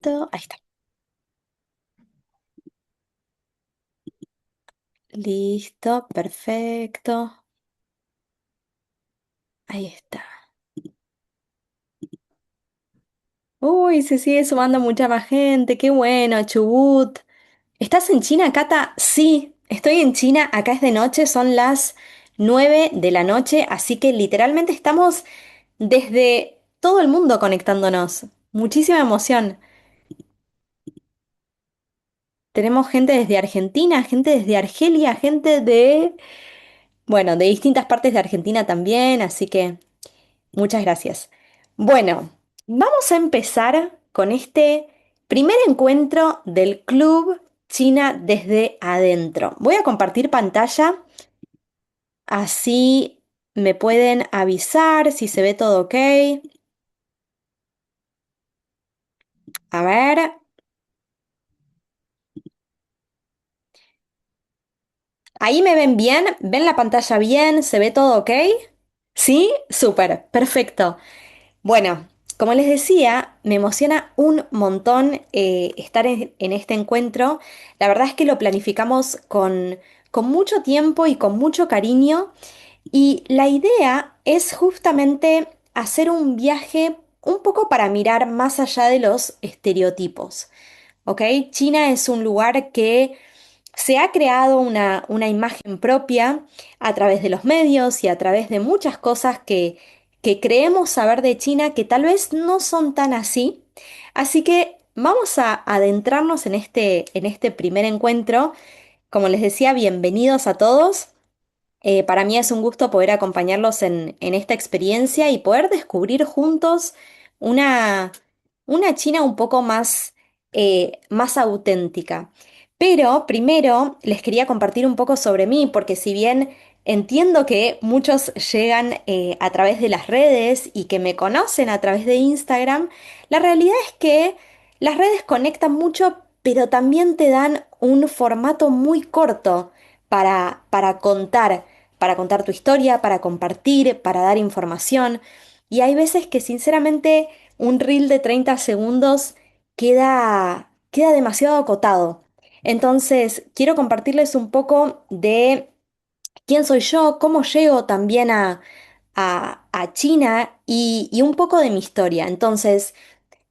Listo, ahí está. Listo, perfecto. Ahí está. Uy, se sigue sumando mucha más gente. Qué bueno, Chubut. ¿Estás en China, Cata? Sí, estoy en China. Acá es de noche, son las 9 de la noche, así que literalmente estamos desde todo el mundo conectándonos. Muchísima emoción. Tenemos gente desde Argentina, gente desde Argelia, gente bueno, de distintas partes de Argentina también, así que muchas gracias. Bueno, vamos a empezar con este primer encuentro del Club China desde adentro. Voy a compartir pantalla, así me pueden avisar si se ve todo ok. A ver, ahí me ven bien, ven la pantalla bien, se ve todo ok. ¿Sí? Súper, perfecto. Bueno, como les decía, me emociona un montón estar en este encuentro. La verdad es que lo planificamos con mucho tiempo y con mucho cariño. Y la idea es justamente hacer un viaje un poco para mirar más allá de los estereotipos. ¿Ok? China es un lugar que se ha creado una imagen propia a través de los medios y a través de muchas cosas que creemos saber de China que tal vez no son tan así. Así que vamos a adentrarnos en este primer encuentro. Como les decía, bienvenidos a todos. Para mí es un gusto poder acompañarlos en esta experiencia y poder descubrir juntos una, una China un poco más, más auténtica. Pero primero les quería compartir un poco sobre mí, porque si bien entiendo que muchos llegan a través de las redes y que me conocen a través de Instagram, la realidad es que las redes conectan mucho, pero también te dan un formato muy corto para contar tu historia, para compartir, para dar información. Y hay veces que sinceramente un reel de 30 segundos queda demasiado acotado. Entonces, quiero compartirles un poco de quién soy yo, cómo llego también a China y un poco de mi historia. Entonces,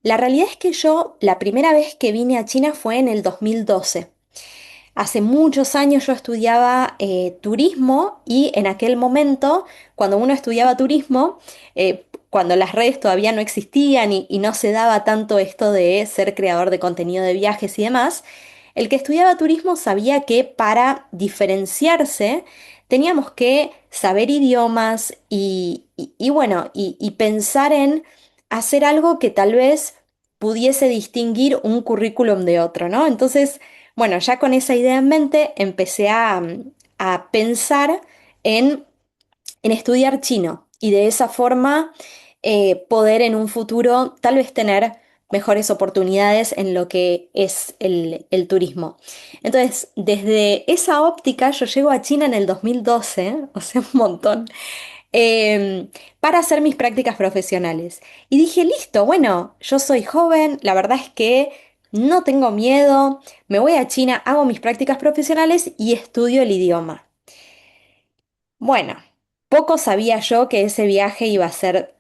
la realidad es que yo la primera vez que vine a China fue en el 2012. Hace muchos años yo estudiaba turismo y en aquel momento, cuando uno estudiaba turismo, cuando las redes todavía no existían y no se daba tanto esto de ser creador de contenido de viajes y demás, el que estudiaba turismo sabía que para diferenciarse teníamos que saber idiomas y bueno, y pensar en hacer algo que tal vez pudiese distinguir un currículum de otro, ¿no? Entonces, bueno, ya con esa idea en mente empecé a pensar en, en estudiar chino y de esa forma poder en un futuro tal vez tener mejores oportunidades en lo que es el turismo. Entonces, desde esa óptica, yo llego a China en el 2012, o sea, un montón, para hacer mis prácticas profesionales. Y dije, listo, bueno, yo soy joven, la verdad es que no tengo miedo, me voy a China, hago mis prácticas profesionales y estudio el idioma. Bueno, poco sabía yo que ese viaje iba a ser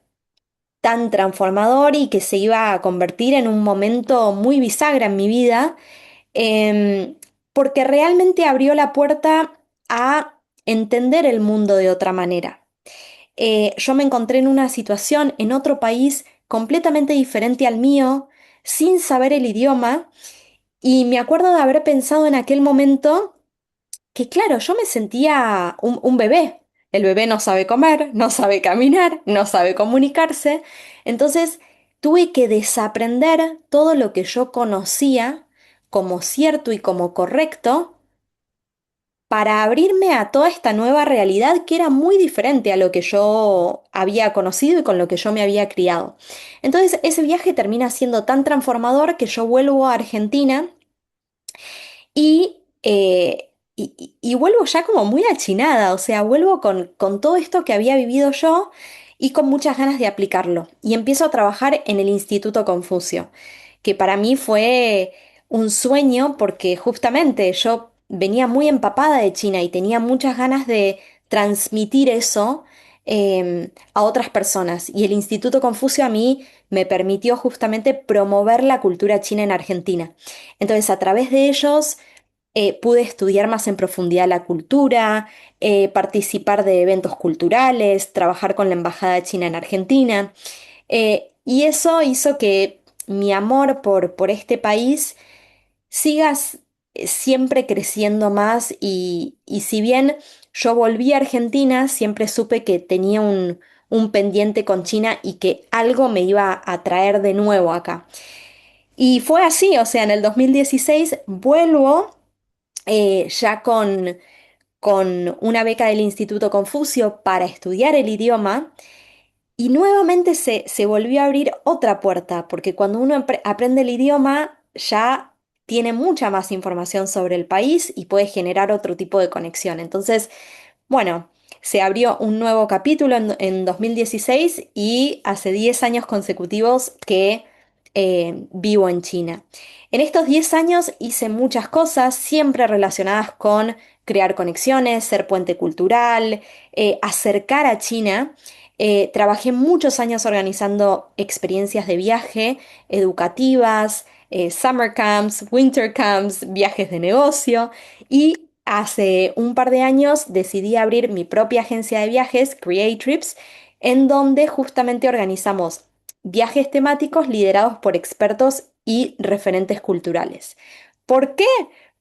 tan transformador y que se iba a convertir en un momento muy bisagra en mi vida, em, porque realmente abrió la puerta a entender el mundo de otra manera. Yo me encontré en una situación en otro país completamente diferente al mío, sin saber el idioma, y me acuerdo de haber pensado en aquel momento que, claro, yo me sentía un bebé. El bebé no sabe comer, no sabe caminar, no sabe comunicarse. Entonces tuve que desaprender todo lo que yo conocía como cierto y como correcto para abrirme a toda esta nueva realidad que era muy diferente a lo que yo había conocido y con lo que yo me había criado. Entonces ese viaje termina siendo tan transformador que yo vuelvo a Argentina y vuelvo ya como muy achinada, o sea, vuelvo con todo esto que había vivido yo y con muchas ganas de aplicarlo. Y empiezo a trabajar en el Instituto Confucio, que para mí fue un sueño porque justamente yo venía muy empapada de China y tenía muchas ganas de transmitir eso a otras personas. Y el Instituto Confucio a mí me permitió justamente promover la cultura china en Argentina. Entonces, a través de ellos pude estudiar más en profundidad la cultura, participar de eventos culturales, trabajar con la Embajada China en Argentina. Y eso hizo que mi amor por este país sigas siempre creciendo más y si bien yo volví a Argentina, siempre supe que tenía un pendiente con China y que algo me iba a traer de nuevo acá. Y fue así, o sea, en el 2016 vuelvo ya con una beca del Instituto Confucio para estudiar el idioma. Y nuevamente se volvió a abrir otra puerta, porque cuando uno aprende el idioma ya tiene mucha más información sobre el país y puede generar otro tipo de conexión. Entonces, bueno, se abrió un nuevo capítulo en 2016 y hace 10 años consecutivos que vivo en China. En estos 10 años hice muchas cosas, siempre relacionadas con crear conexiones, ser puente cultural, acercar a China. Trabajé muchos años organizando experiencias de viaje educativas, summer camps, winter camps, viajes de negocio y hace un par de años decidí abrir mi propia agencia de viajes, Create Trips, en donde justamente organizamos viajes temáticos liderados por expertos y referentes culturales. ¿Por qué?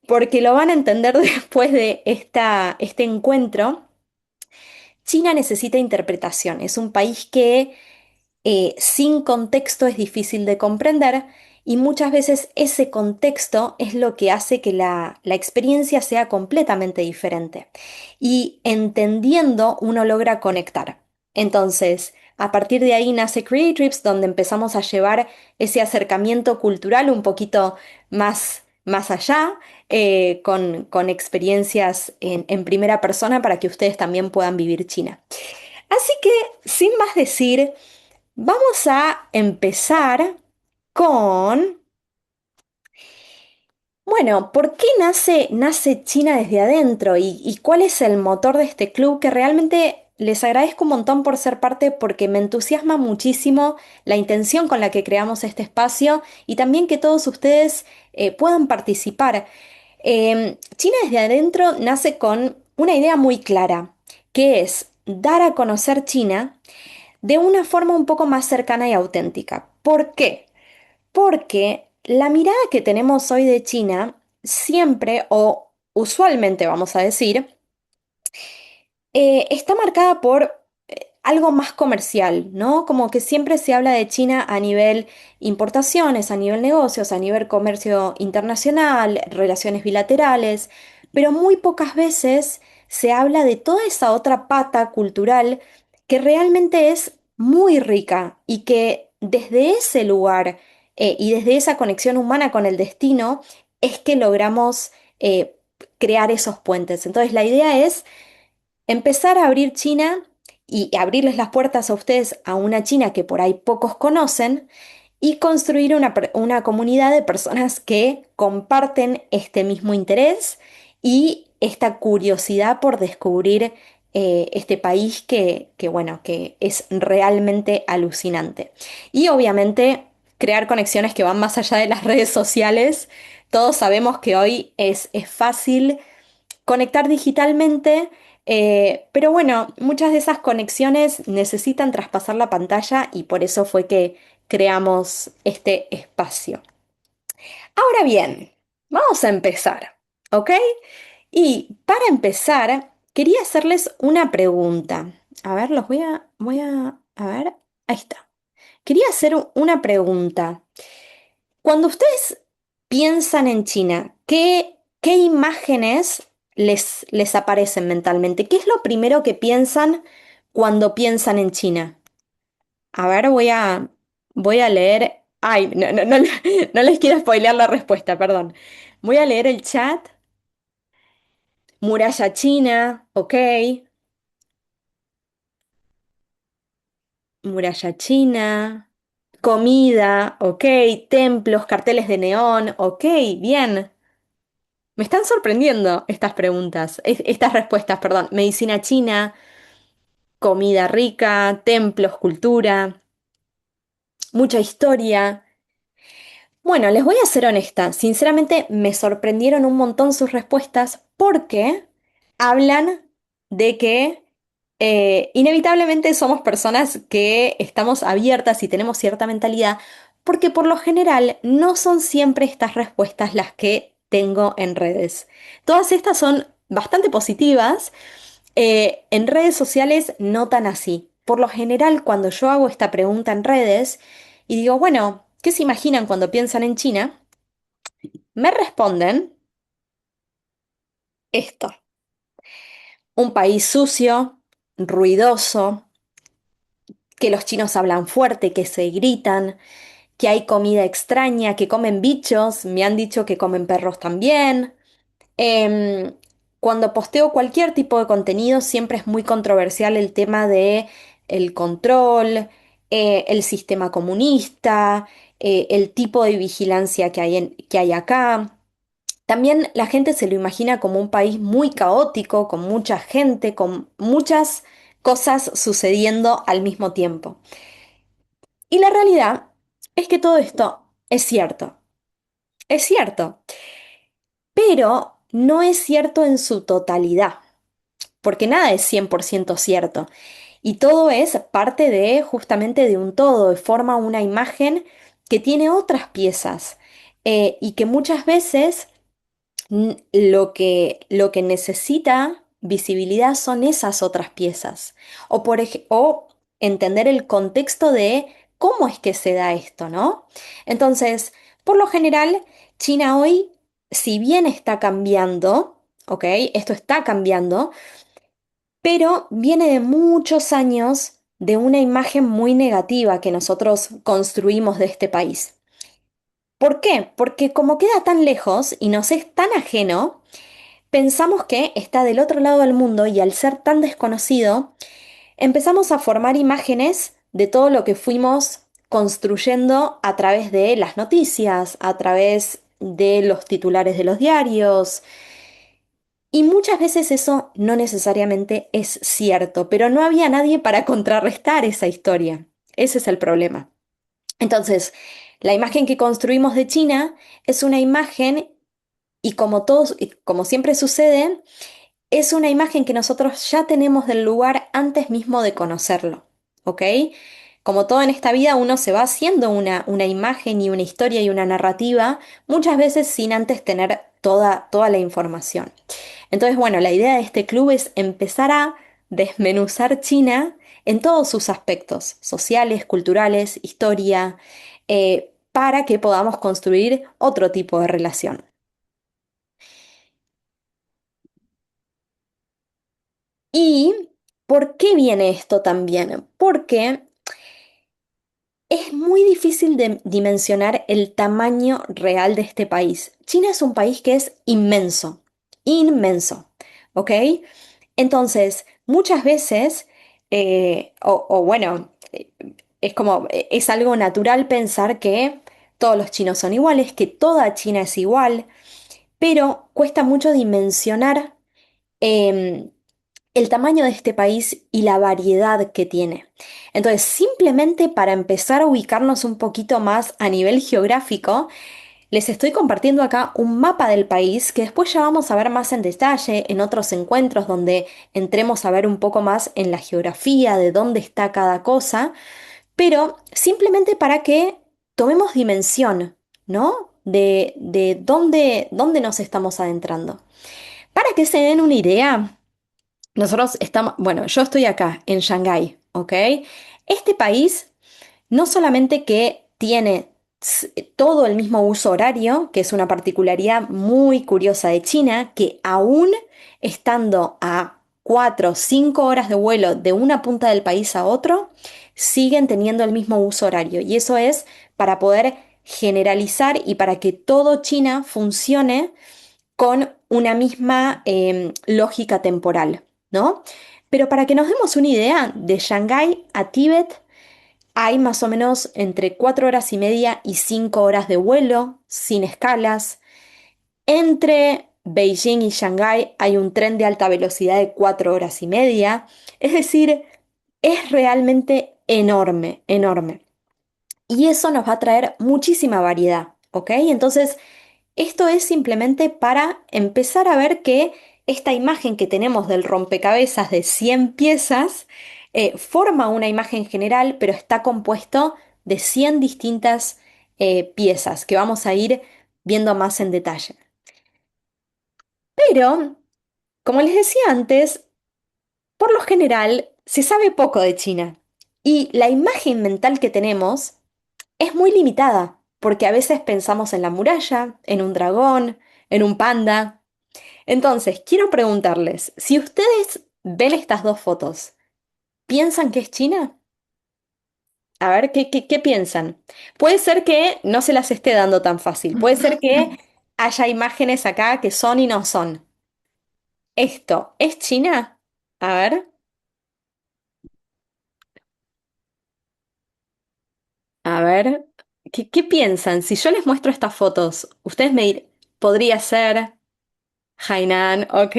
Porque lo van a entender después de este encuentro. China necesita interpretación. Es un país que sin contexto es difícil de comprender y muchas veces ese contexto es lo que hace que la experiencia sea completamente diferente. Y entendiendo uno logra conectar. Entonces, a partir de ahí nace Creatrips, donde empezamos a llevar ese acercamiento cultural un poquito más allá, con experiencias en primera persona para que ustedes también puedan vivir China. Así que, sin más decir, vamos a empezar con, bueno, ¿por qué nace China desde adentro y cuál es el motor de este club? Que realmente les agradezco un montón por ser parte porque me entusiasma muchísimo la intención con la que creamos este espacio y también que todos ustedes puedan participar. China desde adentro nace con una idea muy clara, que es dar a conocer China de una forma un poco más cercana y auténtica. ¿Por qué? Porque la mirada que tenemos hoy de China siempre o usualmente, vamos a decir, está marcada por algo más comercial, ¿no? Como que siempre se habla de China a nivel importaciones, a nivel negocios, a nivel comercio internacional, relaciones bilaterales, pero muy pocas veces se habla de toda esa otra pata cultural que realmente es muy rica y que desde ese lugar y desde esa conexión humana con el destino es que logramos crear esos puentes. Entonces la idea es empezar a abrir China y abrirles las puertas a ustedes a una China que por ahí pocos conocen y construir una comunidad de personas que comparten este mismo interés y esta curiosidad por descubrir este país bueno, que es realmente alucinante. Y obviamente crear conexiones que van más allá de las redes sociales. Todos sabemos que hoy es fácil conectar digitalmente, pero bueno, muchas de esas conexiones necesitan traspasar la pantalla y por eso fue que creamos este espacio. Ahora bien, vamos a empezar, ¿ok? Y para empezar, quería hacerles una pregunta. A ver, a ver, ahí está. Quería hacer una pregunta. Cuando ustedes piensan en China, ¿qué imágenes les aparecen mentalmente? ¿Qué es lo primero que piensan cuando piensan en China? A ver, voy a leer. Ay, no les quiero spoilear la respuesta, perdón. Voy a leer el chat. Muralla china, ok. Muralla china. Comida, ok. Templos, carteles de neón, ok, bien. Me están sorprendiendo estas preguntas, estas respuestas, perdón. Medicina china, comida rica, templos, cultura, mucha historia. Bueno, les voy a ser honesta, sinceramente me sorprendieron un montón sus respuestas porque hablan de que inevitablemente somos personas que estamos abiertas y tenemos cierta mentalidad, porque por lo general no son siempre estas respuestas las que tengo en redes. Todas estas son bastante positivas, en redes sociales no tan así. Por lo general, cuando yo hago esta pregunta en redes y digo, bueno, ¿qué se imaginan cuando piensan en China? Me responden esto: un país sucio, ruidoso, que los chinos hablan fuerte, que se gritan, que hay comida extraña, que comen bichos, me han dicho que comen perros también. Em, Cuando posteo cualquier tipo de contenido, siempre es muy controversial el tema de el control, el sistema comunista, el tipo de vigilancia que hay acá. También la gente se lo imagina como un país muy caótico, con mucha gente, con muchas cosas sucediendo al mismo tiempo. Y la realidad es que todo esto es cierto, pero no es cierto en su totalidad, porque nada es 100% cierto. Y todo es parte de justamente de un todo, forma una imagen que tiene otras piezas, y que muchas veces lo que necesita visibilidad son esas otras piezas. O entender el contexto de cómo es que se da esto, ¿no? Entonces, por lo general, China hoy, si bien está cambiando, ¿ok? Esto está cambiando, pero viene de muchos años de una imagen muy negativa que nosotros construimos de este país. ¿Por qué? Porque como queda tan lejos y nos es tan ajeno, pensamos que está del otro lado del mundo y al ser tan desconocido, empezamos a formar imágenes de todo lo que fuimos construyendo a través de las noticias, a través de los titulares de los diarios. Y muchas veces eso no necesariamente es cierto, pero no había nadie para contrarrestar esa historia. Ese es el problema. Entonces, la imagen que construimos de China es una imagen, y y como siempre sucede, es una imagen que nosotros ya tenemos del lugar antes mismo de conocerlo, ¿ok? Como todo en esta vida, uno se va haciendo una imagen y una historia y una narrativa, muchas veces sin antes tener toda la información. Entonces, bueno, la idea de este club es empezar a desmenuzar China en todos sus aspectos, sociales, culturales, historia, para que podamos construir otro tipo de relación. ¿Y por qué viene esto también? Porque es muy difícil de dimensionar el tamaño real de este país. China es un país que es inmenso, inmenso, ¿ok? Entonces, muchas veces, es como, es algo natural pensar que todos los chinos son iguales, que toda China es igual, pero cuesta mucho dimensionar em, el tamaño de este país y la variedad que tiene. Entonces, simplemente para empezar a ubicarnos un poquito más a nivel geográfico, les estoy compartiendo acá un mapa del país que después ya vamos a ver más en detalle en otros encuentros donde entremos a ver un poco más en la geografía, de dónde está cada cosa, pero simplemente para que tomemos dimensión, ¿no? De dónde nos estamos adentrando. Para que se den una idea, nosotros estamos, bueno, yo estoy acá en Shanghái, ¿ok? Este país no solamente que tiene todo el mismo uso horario, que es una particularidad muy curiosa de China, que aún estando a 4 o 5 horas de vuelo de una punta del país a otro, siguen teniendo el mismo uso horario. Y eso es para poder generalizar y para que todo China funcione con una misma lógica temporal, ¿no? Pero para que nos demos una idea, de Shanghái a Tíbet hay más o menos entre 4 horas y media y 5 horas de vuelo, sin escalas. Entre Beijing y Shanghái hay un tren de alta velocidad de 4 horas y media. Es decir, es realmente enorme, enorme. Y eso nos va a traer muchísima variedad, ¿ok? Entonces, esto es simplemente para empezar a ver que esta imagen que tenemos del rompecabezas de 100 piezas forma una imagen general, pero está compuesto de 100 distintas piezas que vamos a ir viendo más en detalle. Pero, como les decía antes, por lo general se sabe poco de China y la imagen mental que tenemos es muy limitada, porque a veces pensamos en la muralla, en un dragón, en un panda. Entonces, quiero preguntarles, si ustedes ven estas dos fotos, ¿piensan que es China? A ver, ¿qué piensan? Puede ser que no se las esté dando tan fácil, puede ser que haya imágenes acá que son y no son. ¿Esto es China? A ver, a ver, ¿qué piensan? Si yo les muestro estas fotos, ustedes podría ser Hainan, ok.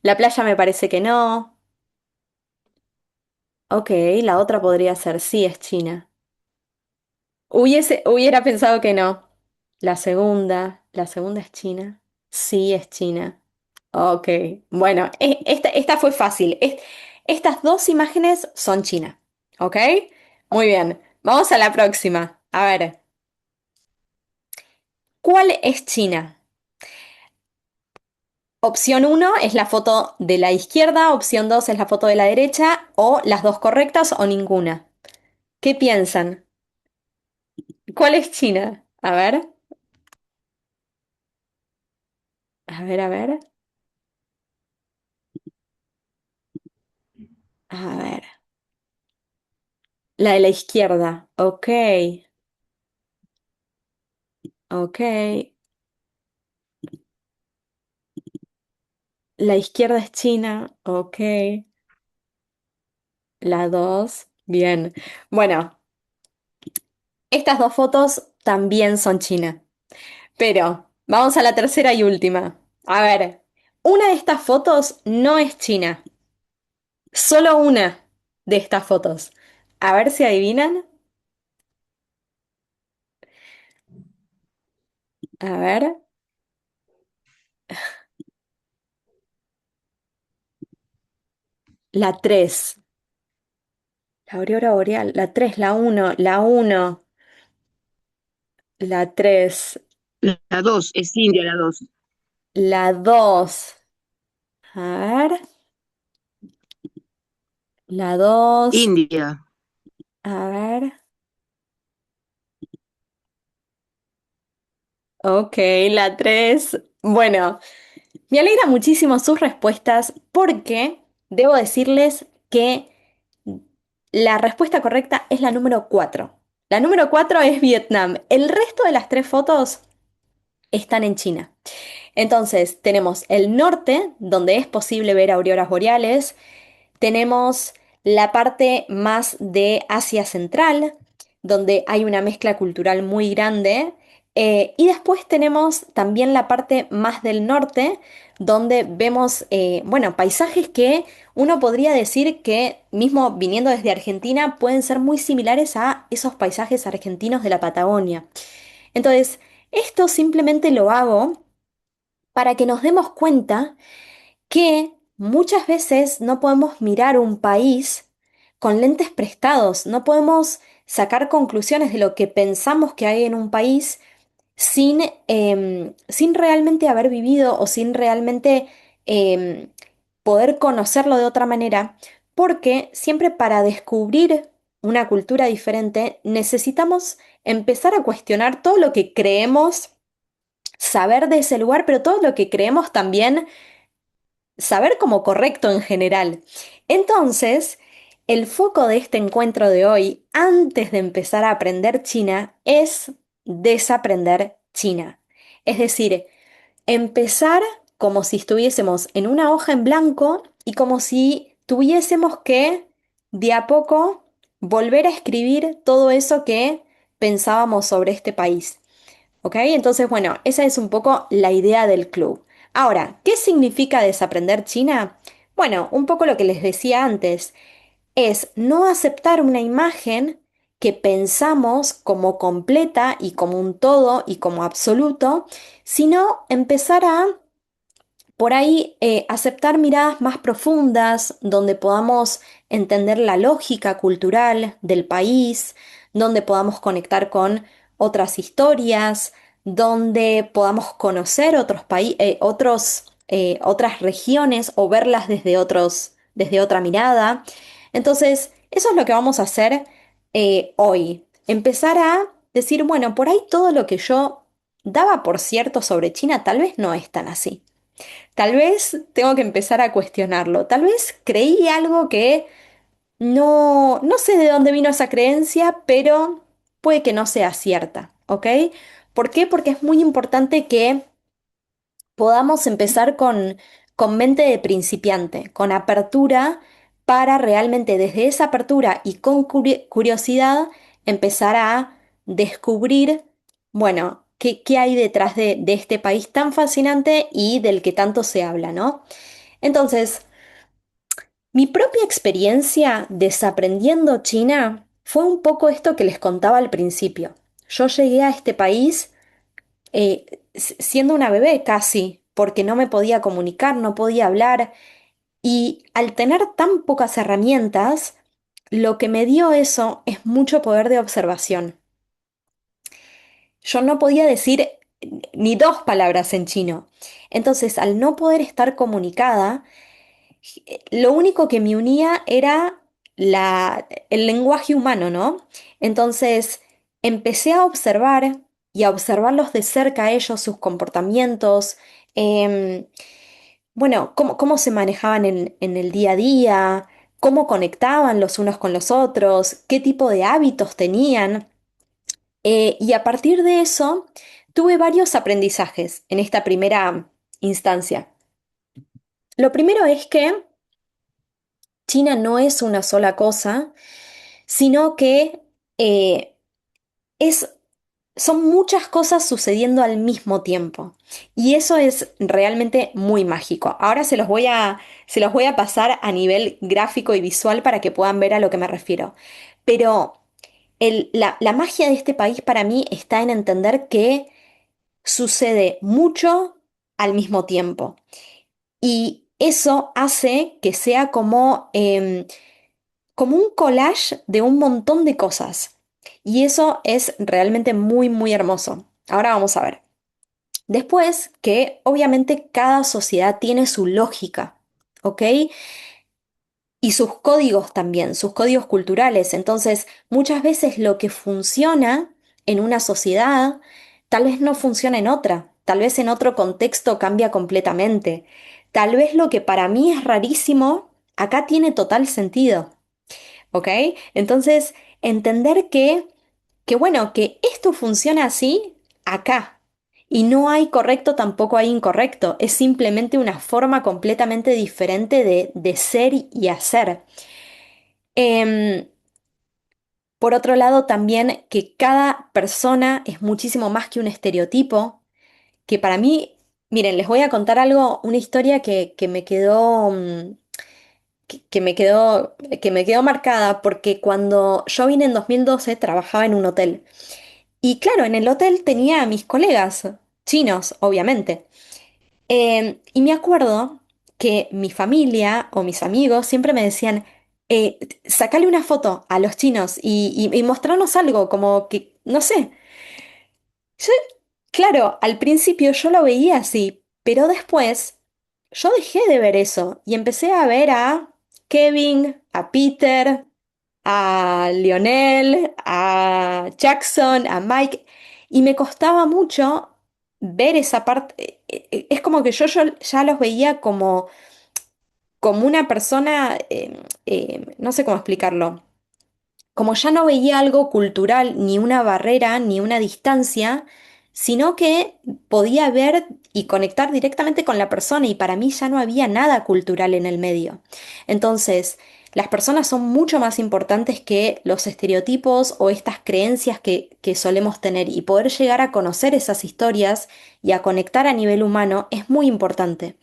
La playa me parece que no. Ok, la otra podría ser, sí, es China. Hubiera pensado que no. La segunda es China. Sí, es China. Ok, bueno, esta fue fácil. Estas dos imágenes son China. ¿Ok? Muy bien. Vamos a la próxima. A ver, ¿cuál es China? Opción uno es la foto de la izquierda, opción 2 es la foto de la derecha, o las dos correctas o ninguna. ¿Qué piensan? ¿Cuál es China? A ver, a ver, a ver, a ver. La de la izquierda. Ok, ok. La izquierda es China. Ok. La dos. Bien. Bueno, estas dos fotos también son China. Pero vamos a la tercera y última. A ver, una de estas fotos no es China. Solo una de estas fotos. A ver si adivinan. A ver. La 3. La aurora boreal. La 3, la uno, la uno, la 3, La 2 es India, la 2. la 2. A ver. La 2. India. A ver. Ok, la 3. Bueno, me alegra muchísimo sus respuestas porque debo decirles que la respuesta correcta es la número 4. La número 4 es Vietnam. El resto de las tres fotos están en China. Entonces, tenemos el norte, donde es posible ver auroras boreales. Tenemos la parte más de Asia Central, donde hay una mezcla cultural muy grande. Y después tenemos también la parte más del norte, donde vemos, bueno, paisajes que uno podría decir que, mismo viniendo desde Argentina, pueden ser muy similares a esos paisajes argentinos de la Patagonia. Entonces, esto simplemente lo hago para que nos demos cuenta que muchas veces no podemos mirar un país con lentes prestados, no podemos sacar conclusiones de lo que pensamos que hay en un país sin realmente haber vivido o sin realmente em, poder conocerlo de otra manera, porque siempre para descubrir una cultura diferente necesitamos empezar a cuestionar todo lo que creemos saber de ese lugar, pero todo lo que creemos también saber como correcto en general. Entonces, el foco de este encuentro de hoy, antes de empezar a aprender China, es desaprender China. Es decir, empezar como si estuviésemos en una hoja en blanco y como si tuviésemos que, de a poco, volver a escribir todo eso que pensábamos sobre este país. ¿Ok? Entonces, bueno, esa es un poco la idea del club. Ahora, ¿qué significa desaprender China? Bueno, un poco lo que les decía antes, es no aceptar una imagen que pensamos como completa y como un todo y como absoluto, sino empezar a por ahí, aceptar miradas más profundas, donde podamos entender la lógica cultural del país, donde podamos conectar con otras historias, donde podamos conocer otros otras regiones o verlas desde otra mirada. Entonces, eso es lo que vamos a hacer hoy. Empezar a decir, bueno, por ahí todo lo que yo daba por cierto sobre China tal vez no es tan así. Tal vez tengo que empezar a cuestionarlo. Tal vez creí algo que no sé de dónde vino esa creencia, pero puede que no sea cierta, ¿ok? ¿Por qué? Porque es muy importante que podamos empezar con mente de principiante, con apertura, para realmente desde esa apertura y con curiosidad empezar a descubrir, bueno, qué hay detrás de este país tan fascinante y del que tanto se habla, ¿no? Entonces, mi propia experiencia desaprendiendo China fue un poco esto que les contaba al principio. Yo llegué a este país siendo una bebé casi, porque no me podía comunicar, no podía hablar, y al tener tan pocas herramientas, lo que me dio eso es mucho poder de observación. Yo no podía decir ni dos palabras en chino. Entonces, al no poder estar comunicada, lo único que me unía era el lenguaje humano, ¿no? Entonces empecé a observar y a observarlos de cerca a ellos, sus comportamientos, em, bueno, cómo se manejaban en el día a día, cómo conectaban los unos con los otros, qué tipo de hábitos tenían. Y a partir de eso, tuve varios aprendizajes en esta primera instancia. Lo primero es que China no es una sola cosa, sino que eh, es, son muchas cosas sucediendo al mismo tiempo. Y eso es realmente muy mágico. Ahora se los voy a pasar a nivel gráfico y visual para que puedan ver a lo que me refiero. Pero la magia de este país para mí está en entender que sucede mucho al mismo tiempo. Y eso hace que sea como un collage de un montón de cosas. Y eso es realmente muy, muy hermoso. Ahora vamos a ver. Después, que obviamente cada sociedad tiene su lógica, ¿ok? Y sus códigos también, sus códigos culturales. Entonces, muchas veces lo que funciona en una sociedad, tal vez no funciona en otra. Tal vez en otro contexto cambia completamente. Tal vez lo que para mí es rarísimo, acá tiene total sentido. ¿Ok? Entonces, entender que bueno, que esto funciona así acá. Y no hay correcto, tampoco hay incorrecto. Es simplemente una forma completamente diferente de ser y hacer. Em, por otro lado, también que cada persona es muchísimo más que un estereotipo, que para mí, miren, les voy a contar algo, una historia que me quedó, que me quedó marcada porque cuando yo vine en 2012 trabajaba en un hotel. Y claro, en el hotel tenía a mis colegas, chinos, obviamente. Y me acuerdo que mi familia o mis amigos siempre me decían, sacale una foto a los chinos y mostrarnos algo, como que, no sé. Yo, claro, al principio yo lo veía así, pero después yo dejé de ver eso y empecé a ver a Kevin, a Peter, a Lionel, a Jackson, a Mike, y me costaba mucho ver esa parte. Es como que yo ya los veía como una persona, no sé cómo explicarlo, como ya no veía algo cultural, ni una barrera, ni una distancia, sino que podía ver y conectar directamente con la persona y para mí ya no había nada cultural en el medio. Entonces, Las personas son mucho más importantes que los estereotipos o estas creencias que solemos tener y poder llegar a conocer esas historias y a conectar a nivel humano es muy importante.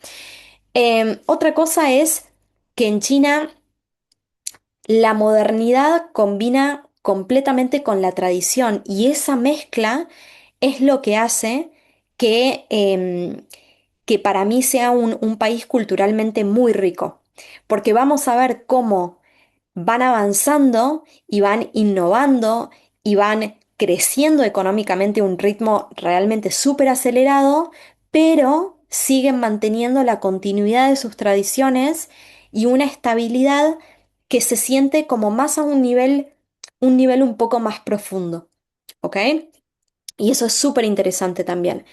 Otra cosa es que en China la modernidad combina completamente con la tradición y esa mezcla es lo que hace que para mí sea un país culturalmente muy rico, porque vamos a ver cómo van avanzando y van innovando y van creciendo económicamente a un ritmo realmente súper acelerado, pero siguen manteniendo la continuidad de sus tradiciones y una estabilidad que se siente como más a un nivel un poco más profundo, ¿ok? Y eso es súper interesante también.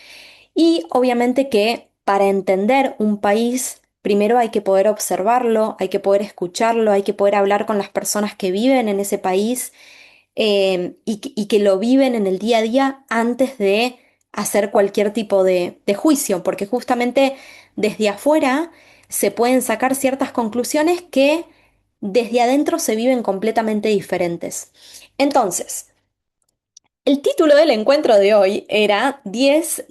Y obviamente que para entender un país, primero hay que poder observarlo, hay que poder escucharlo, hay que poder hablar con las personas que viven en ese país y que lo viven en el día a día antes de hacer cualquier tipo de juicio, porque justamente desde afuera se pueden sacar ciertas conclusiones que desde adentro se viven completamente diferentes. Entonces, el título del encuentro de hoy era 10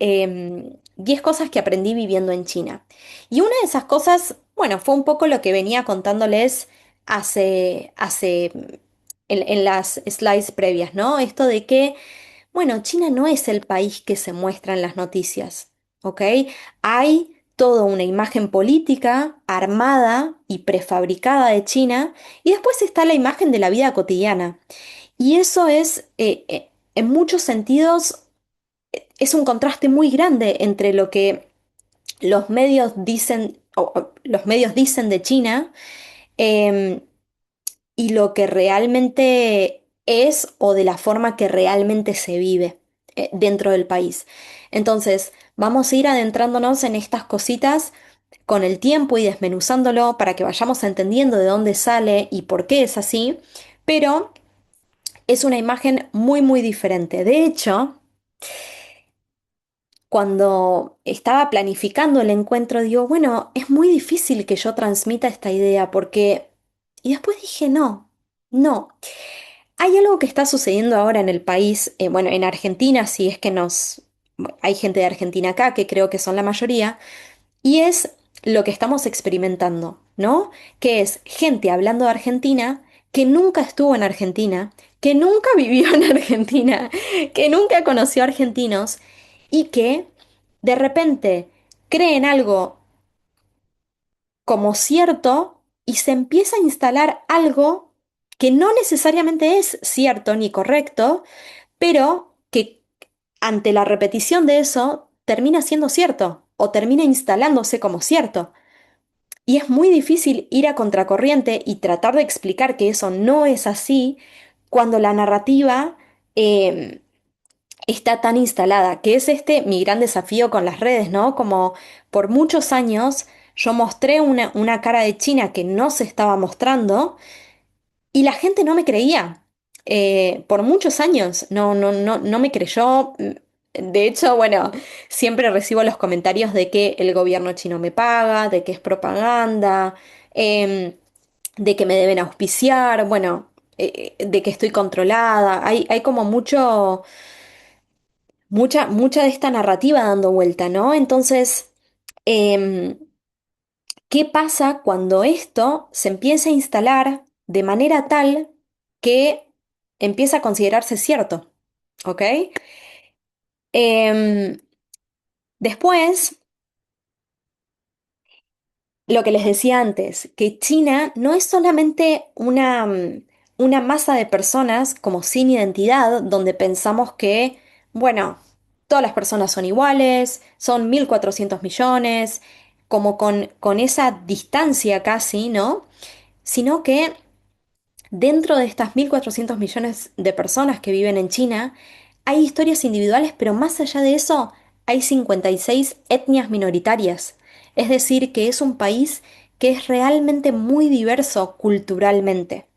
cosas que aprendí viviendo en China. Y una de esas cosas, bueno, fue un poco lo que venía contándoles en las slides previas, ¿no? Esto de que, bueno, China no es el país que se muestra en las noticias, ¿ok? Hay toda una imagen política armada y prefabricada de China y después está la imagen de la vida cotidiana. Y eso es, en muchos sentidos, es un contraste muy grande entre lo que los medios dicen, o los medios dicen de China, em, y lo que realmente es o de la forma que realmente se vive, dentro del país. Entonces, vamos a ir adentrándonos en estas cositas con el tiempo y desmenuzándolo para que vayamos entendiendo de dónde sale y por qué es así, pero es una imagen muy, muy diferente. De hecho, cuando estaba planificando el encuentro, digo, bueno, es muy difícil que yo transmita esta idea porque... Y después dije, no, no. Hay algo que está sucediendo ahora en el país, bueno, en Argentina, si es que hay gente de Argentina acá, que creo que son la mayoría, y es lo que estamos experimentando, ¿no? Que es gente hablando de Argentina que nunca estuvo en Argentina, que nunca vivió en Argentina, que nunca conoció argentinos y que de repente creen algo como cierto y se empieza a instalar algo que no necesariamente es cierto ni correcto, pero que ante la repetición de eso termina siendo cierto o termina instalándose como cierto. Y es muy difícil ir a contracorriente y tratar de explicar que eso no es así cuando la narrativa eh, está tan instalada, que es este mi gran desafío con las redes, ¿no? Como por muchos años yo mostré una cara de China que no se estaba mostrando y la gente no me creía. Por muchos años no me creyó. De hecho, bueno, siempre recibo los comentarios de que el gobierno chino me paga, de que es propaganda, em, de que me deben auspiciar, bueno, de que estoy controlada. Hay como mucha de esta narrativa dando vuelta, ¿no? Entonces, em, ¿qué pasa cuando esto se empieza a instalar de manera tal que empieza a considerarse cierto? ¿Ok? Em, Después, lo que les decía antes, que China no es solamente una masa de personas como sin identidad, donde pensamos que, bueno, todas las personas son iguales, son 1.400 millones, como con esa distancia casi, ¿no? Sino que dentro de estas 1.400 millones de personas que viven en China, hay historias individuales, pero más allá de eso, hay 56 etnias minoritarias. Es decir, que es un país que es realmente muy diverso culturalmente.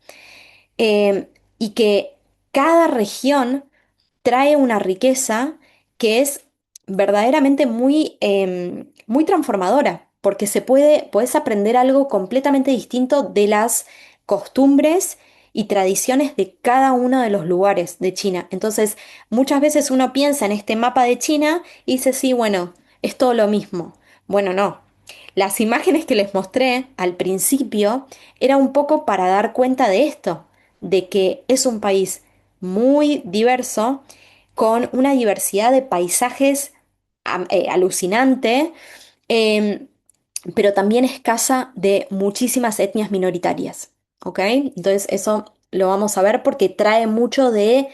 Y que cada región trae una riqueza que es verdaderamente muy transformadora, porque puedes aprender algo completamente distinto de las costumbres y tradiciones de cada uno de los lugares de China. Entonces, muchas veces uno piensa en este mapa de China y dice, sí, bueno, es todo lo mismo. Bueno, no. Las imágenes que les mostré al principio era un poco para dar cuenta de esto, de que es un país muy diverso, con una diversidad de paisajes alucinante, em, pero también escasa de muchísimas etnias minoritarias. ¿Ok? Entonces eso lo vamos a ver porque trae mucho de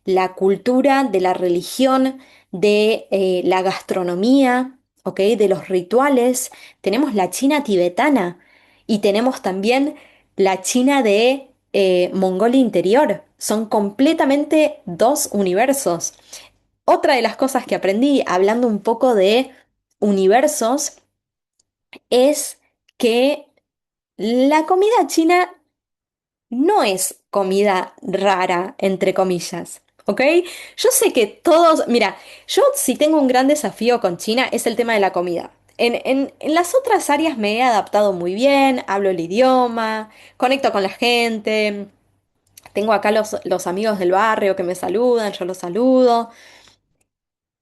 la cultura, de la religión, de la gastronomía, ¿ok? De los rituales. Tenemos la China tibetana y tenemos también la China de Mongolia Interior. Son completamente dos universos. Otra de las cosas que aprendí hablando un poco de universos es que la comida china no es comida rara, entre comillas, ¿ok? Yo sé que todos, mira, yo si tengo un gran desafío con China es el tema de la comida. En las otras áreas me he adaptado muy bien, hablo el idioma, conecto con la gente, tengo acá los amigos del barrio que me saludan, yo los saludo,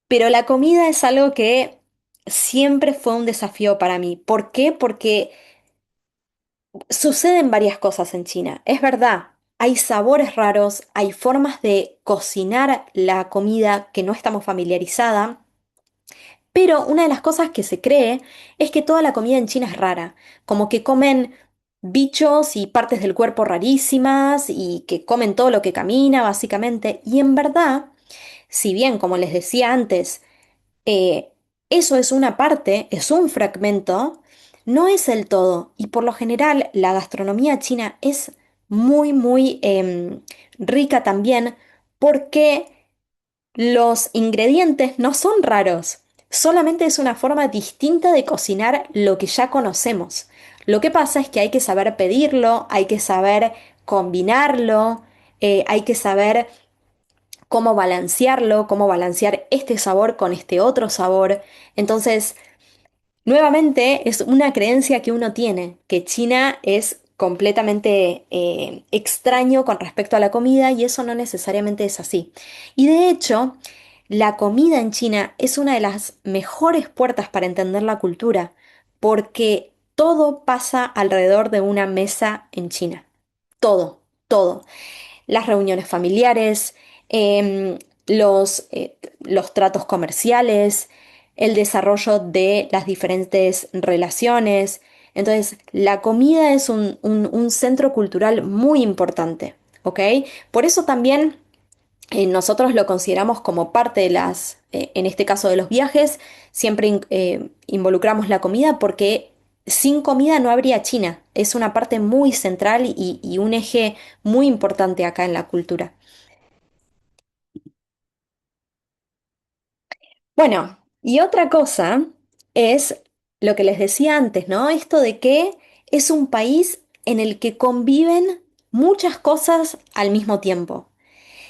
pero la comida es algo que siempre fue un desafío para mí. ¿Por qué? Porque suceden varias cosas en China. Es verdad, hay sabores raros, hay formas de cocinar la comida que no estamos familiarizada, pero una de las cosas que se cree es que toda la comida en China es rara, como que comen bichos y partes del cuerpo rarísimas y que comen todo lo que camina, básicamente. Y en verdad, si bien, como les decía antes, eh, eso es una parte, es un fragmento, no es el todo. Y por lo general la gastronomía china es muy rica también porque los ingredientes no son raros, solamente es una forma distinta de cocinar lo que ya conocemos. Lo que pasa es que hay que saber pedirlo, hay que saber combinarlo, hay que saber cómo balancear este sabor con este otro sabor. Entonces, nuevamente es una creencia que uno tiene, que China es completamente extraño con respecto a la comida y eso no necesariamente es así. Y de hecho, la comida en China es una de las mejores puertas para entender la cultura, porque todo pasa alrededor de una mesa en China. Todo, todo las reuniones familiares, em, los tratos comerciales, el desarrollo de las diferentes relaciones. Entonces, la comida es un centro cultural muy importante, ¿ok? Por eso también nosotros lo consideramos como parte de en este caso de los viajes, siempre involucramos la comida porque sin comida no habría China. Es una parte muy central y un eje muy importante acá en la cultura. Bueno, y otra cosa es lo que les decía antes, ¿no? Esto de que es un país en el que conviven muchas cosas al mismo tiempo.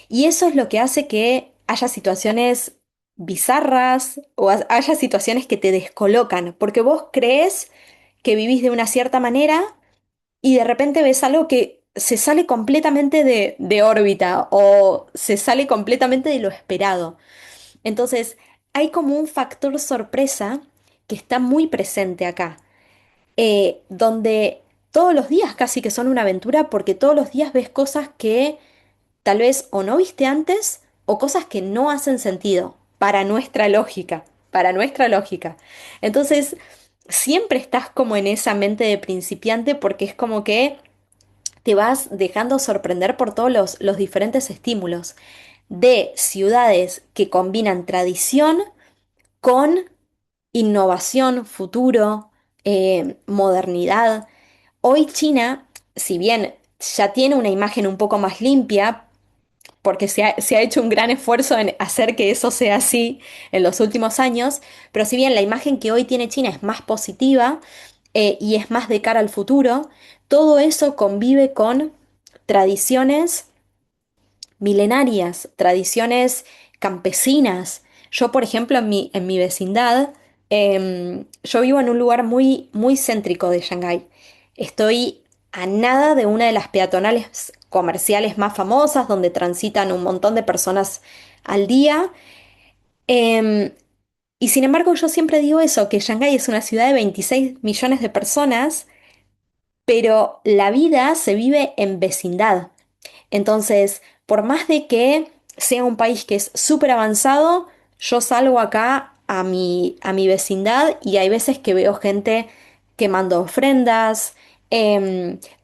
Y eso es lo que hace que haya situaciones bizarras o haya situaciones que te descolocan, porque vos crees que vivís de una cierta manera y de repente ves algo que se sale completamente de órbita o se sale completamente de lo esperado. Entonces, hay como un factor sorpresa que está muy presente acá, donde todos los días casi que son una aventura porque todos los días ves cosas que tal vez o no viste antes o cosas que no hacen sentido para nuestra lógica, para nuestra lógica. Entonces, siempre estás como en esa mente de principiante porque es como que te vas dejando sorprender por todos los diferentes estímulos de ciudades que combinan tradición con innovación, futuro, modernidad. Hoy China, si bien ya tiene una imagen un poco más limpia, porque se ha hecho un gran esfuerzo en hacer que eso sea así en los últimos años, pero si bien la imagen que hoy tiene China es más positiva y es más de cara al futuro, todo eso convive con tradiciones milenarias, tradiciones campesinas. Yo, por ejemplo, en mi vecindad, yo vivo en un lugar muy céntrico de Shanghái. Estoy a nada de una de las peatonales comerciales más famosas, donde transitan un montón de personas al día. Em, y sin embargo, yo siempre digo eso, que Shanghái es una ciudad de 26 millones de personas, pero la vida se vive en vecindad. Entonces, por más de que sea un país que es súper avanzado, yo salgo acá a mi vecindad y hay veces que veo gente quemando ofrendas.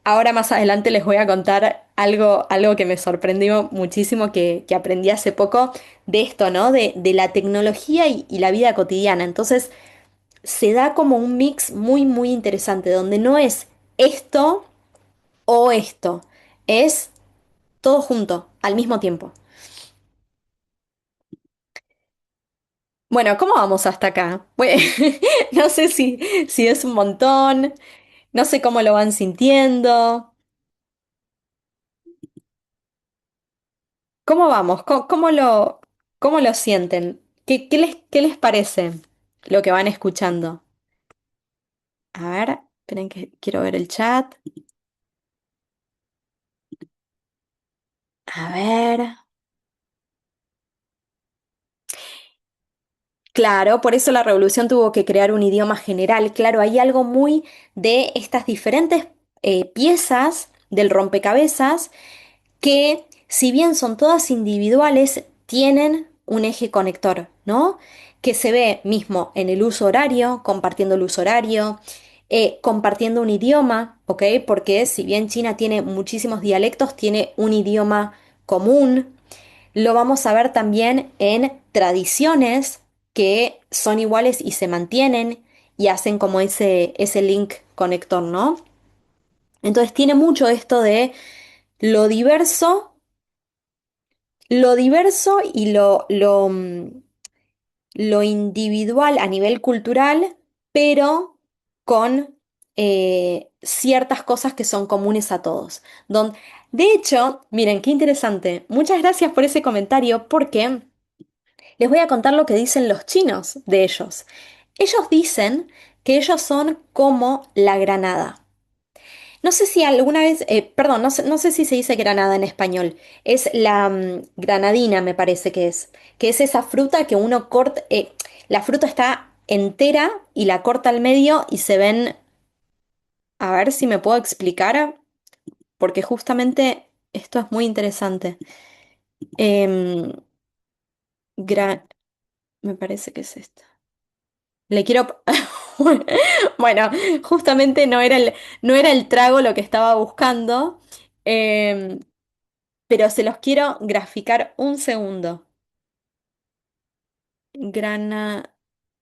Ahora más adelante les voy a contar algo que me sorprendió muchísimo que aprendí hace poco de esto, ¿no? De la tecnología y la vida cotidiana. Entonces, se da como un mix muy, muy interesante, donde no es esto o esto, es todo junto, al mismo tiempo. Bueno, ¿cómo vamos hasta acá? No sé si es un montón, no sé cómo lo van sintiendo. ¿Cómo vamos? Cómo lo sienten? Qué les parece lo que van escuchando? A ver, esperen que quiero ver el chat. A ver. Claro, por eso la revolución tuvo que crear un idioma general. Claro, hay algo muy de estas diferentes piezas del rompecabezas que, si bien son todas individuales, tienen un eje conector, ¿no? Que se ve mismo en el uso horario, compartiendo el uso horario, compartiendo un idioma, ¿ok? Porque si bien China tiene muchísimos dialectos, tiene un idioma común. Lo vamos a ver también en tradiciones que son iguales y se mantienen y hacen como ese link conector, ¿no? Entonces tiene mucho esto de lo diverso, lo diverso y lo individual a nivel cultural, pero con ciertas cosas que son comunes a todos. De hecho, miren, qué interesante. Muchas gracias por ese comentario porque les voy a contar lo que dicen los chinos de ellos. Ellos dicen que ellos son como la granada. No sé si alguna vez, perdón, no sé si se dice granada en español. Es la granadina, me parece que es esa fruta que uno corta, la fruta está entera y la corta al medio y se ven, a ver si me puedo explicar, porque justamente esto es muy interesante. Em, gra- Me parece que es esto. Le quiero... Bueno, justamente no era el trago lo que estaba buscando, em, pero se los quiero graficar un segundo. Grana...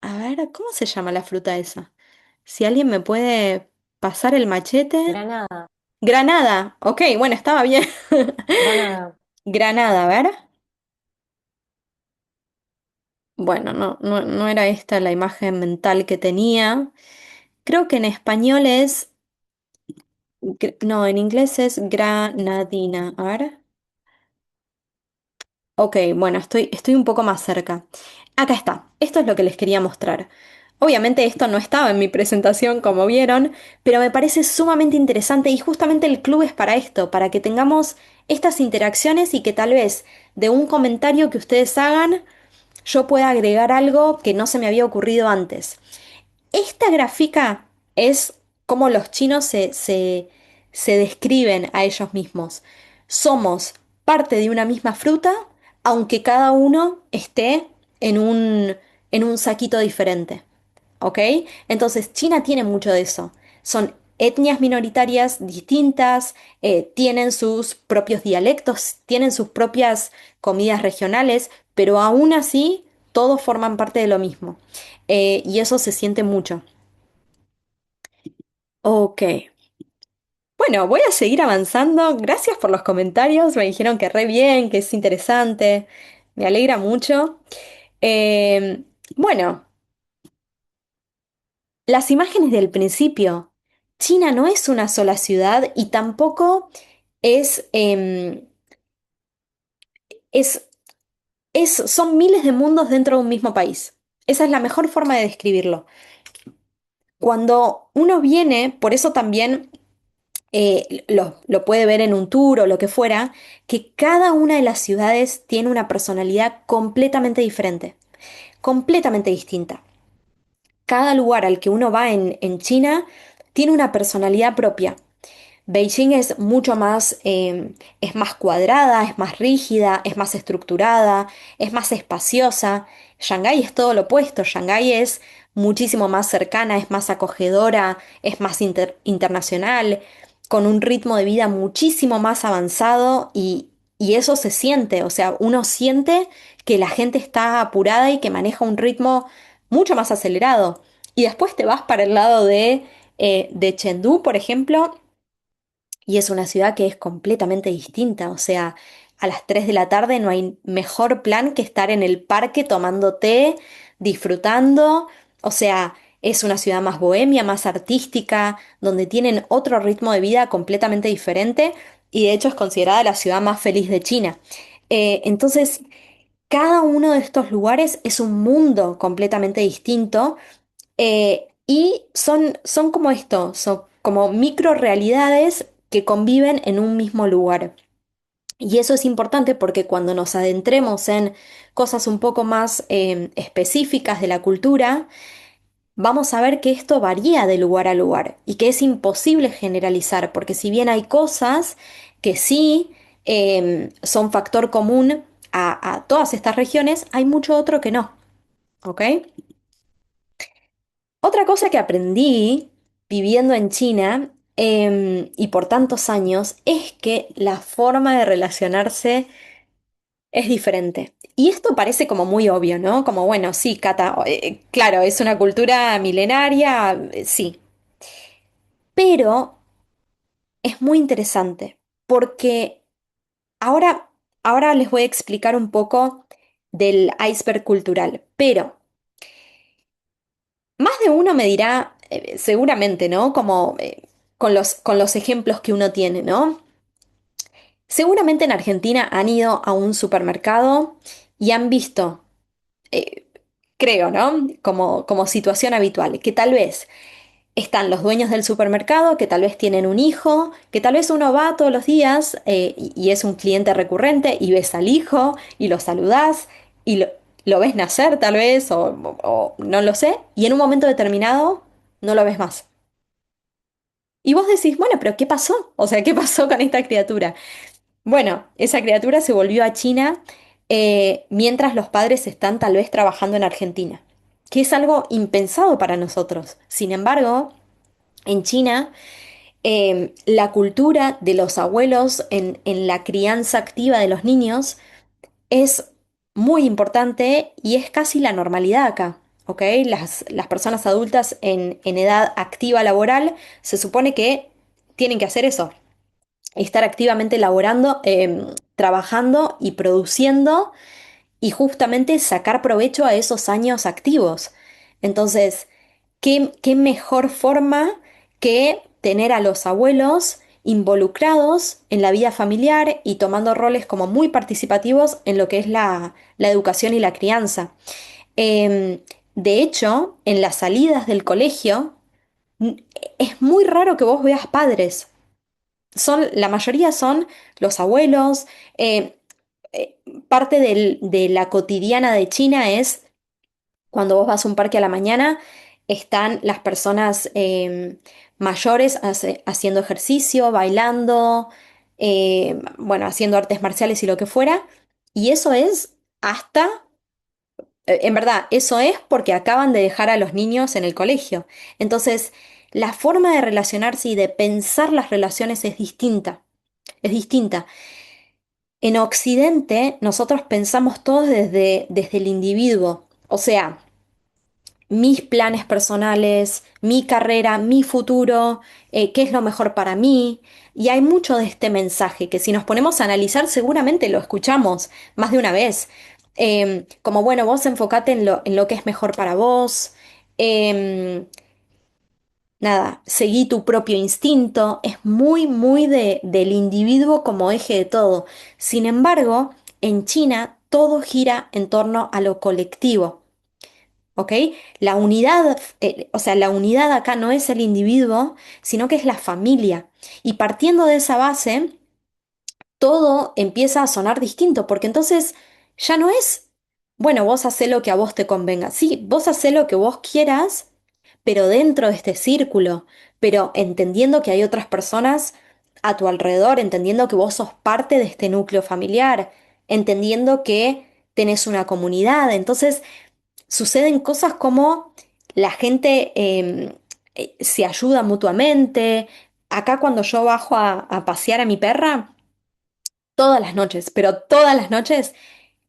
A ver, ¿cómo se llama la fruta esa? Si alguien me puede pasar el machete. Granada, Granada. Ok, bueno, estaba bien. Granada. Granada, a ver. Bueno, no era esta la imagen mental que tenía. Creo que en español es... No, en inglés es granadina. A ver. Ok, bueno, estoy un poco más cerca. Acá está, esto es lo que les quería mostrar. Obviamente esto no estaba en mi presentación, como vieron, pero me parece sumamente interesante y justamente el club es para esto, para que tengamos estas interacciones y que tal vez de un comentario que ustedes hagan yo pueda agregar algo que no se me había ocurrido antes. Esta gráfica es cómo los chinos se describen a ellos mismos. Somos parte de una misma fruta, aunque cada uno esté en en un saquito diferente. ¿Ok? Entonces, China tiene mucho de eso. Son etnias minoritarias distintas, tienen sus propios dialectos, tienen sus propias comidas regionales, pero aún así todos forman parte de lo mismo. Y eso se siente mucho. Ok. Bueno, voy a seguir avanzando. Gracias por los comentarios. Me dijeron que re bien, que es interesante. Me alegra mucho. Eh, bueno, las imágenes del principio. China no es una sola ciudad y tampoco es, es, son miles de mundos dentro de un mismo país. Esa es la mejor forma de describirlo. Cuando uno viene, por eso también lo puede ver en un tour o lo que fuera, que cada una de las ciudades tiene una personalidad completamente distinta. Cada lugar al que uno va en China tiene una personalidad propia. Beijing es mucho más, es más cuadrada, es más rígida, es más estructurada, es más espaciosa. Shanghái es todo lo opuesto. Shanghái es muchísimo más cercana, es más acogedora, es más internacional, con un ritmo de vida muchísimo más avanzado y eso se siente. O sea, uno siente que la gente está apurada y que maneja un ritmo mucho más acelerado. Y después te vas para el lado de Chengdu, por ejemplo, y es una ciudad que es completamente distinta, o sea, a las 3 de la tarde no hay mejor plan que estar en el parque tomando té, disfrutando, o sea, es una ciudad más bohemia, más artística, donde tienen otro ritmo de vida completamente diferente y de hecho es considerada la ciudad más feliz de China. Entonces, cada uno de estos lugares es un mundo completamente distinto y son como esto, son como microrealidades que conviven en un mismo lugar. Y eso es importante porque cuando nos adentremos en cosas un poco más específicas de la cultura, vamos a ver que esto varía de lugar a lugar y que es imposible generalizar, porque si bien hay cosas que sí son factor común a todas estas regiones, hay mucho otro que no, ¿ok? Otra cosa que aprendí viviendo en China y por tantos años es que la forma de relacionarse es diferente. Y esto parece como muy obvio, ¿no? Como, bueno, sí, Cata, claro, es una cultura milenaria, sí, pero es muy interesante porque ahora, ahora les voy a explicar un poco del iceberg cultural, pero más de uno me dirá, seguramente, ¿no? Como con los ejemplos que uno tiene, ¿no? Seguramente en Argentina han ido a un supermercado y han visto, eh, creo, ¿no? Como situación habitual, que tal vez están los dueños del supermercado, que tal vez tienen un hijo, que tal vez uno va todos los días y es un cliente recurrente y ves al hijo y lo saludás y lo ves nacer tal vez o no lo sé y en un momento determinado no lo ves más. Y vos decís, bueno, pero ¿qué pasó? O sea, ¿qué pasó con esta criatura? Bueno, esa criatura se volvió a China mientras los padres están tal vez trabajando en Argentina, que es algo impensado para nosotros. Sin embargo, en China la cultura de los abuelos en la crianza activa de los niños es muy importante y es casi la normalidad acá, ¿ok? Las personas adultas en edad activa laboral se supone que tienen que hacer eso, estar activamente laborando, trabajando y produciendo y justamente sacar provecho a esos años activos. Entonces, qué mejor forma que tener a los abuelos involucrados en la vida familiar y tomando roles como muy participativos en lo que es la educación y la crianza. Em, de hecho, en las salidas del colegio, n- es muy raro que vos veas padres. La mayoría son los abuelos. eh, eh, Parte de la cotidiana de China es cuando vos vas a un parque a la mañana, están las personas mayores haciendo ejercicio, bailando, bueno, haciendo artes marciales y lo que fuera. Y eso es hasta, en verdad, eso es porque acaban de dejar a los niños en el colegio. Entonces, la forma de relacionarse y de pensar las relaciones es distinta. Es distinta. En Occidente, nosotros pensamos todos desde el individuo. O sea, mis planes personales, mi carrera, mi futuro, qué es lo mejor para mí. Y hay mucho de este mensaje que si nos ponemos a analizar seguramente lo escuchamos más de una vez. Como bueno, vos enfocate en lo que es mejor para vos. Em, Nada, seguí tu propio instinto. Es muy del individuo como eje de todo. Sin embargo, en China todo gira en torno a lo colectivo. ¿ok? La unidad, o sea, la unidad acá no es el individuo, sino que es la familia. Y partiendo de esa base, todo empieza a sonar distinto, porque entonces ya no es, bueno, vos hacé lo que a vos te convenga. Sí, vos hacé lo que vos quieras, pero dentro de este círculo, pero entendiendo que hay otras personas a tu alrededor, entendiendo que vos sos parte de este núcleo familiar, entendiendo que tenés una comunidad. Entonces suceden cosas como la gente se ayuda mutuamente. Acá cuando yo bajo a pasear a mi perra, todas las noches, pero todas las noches,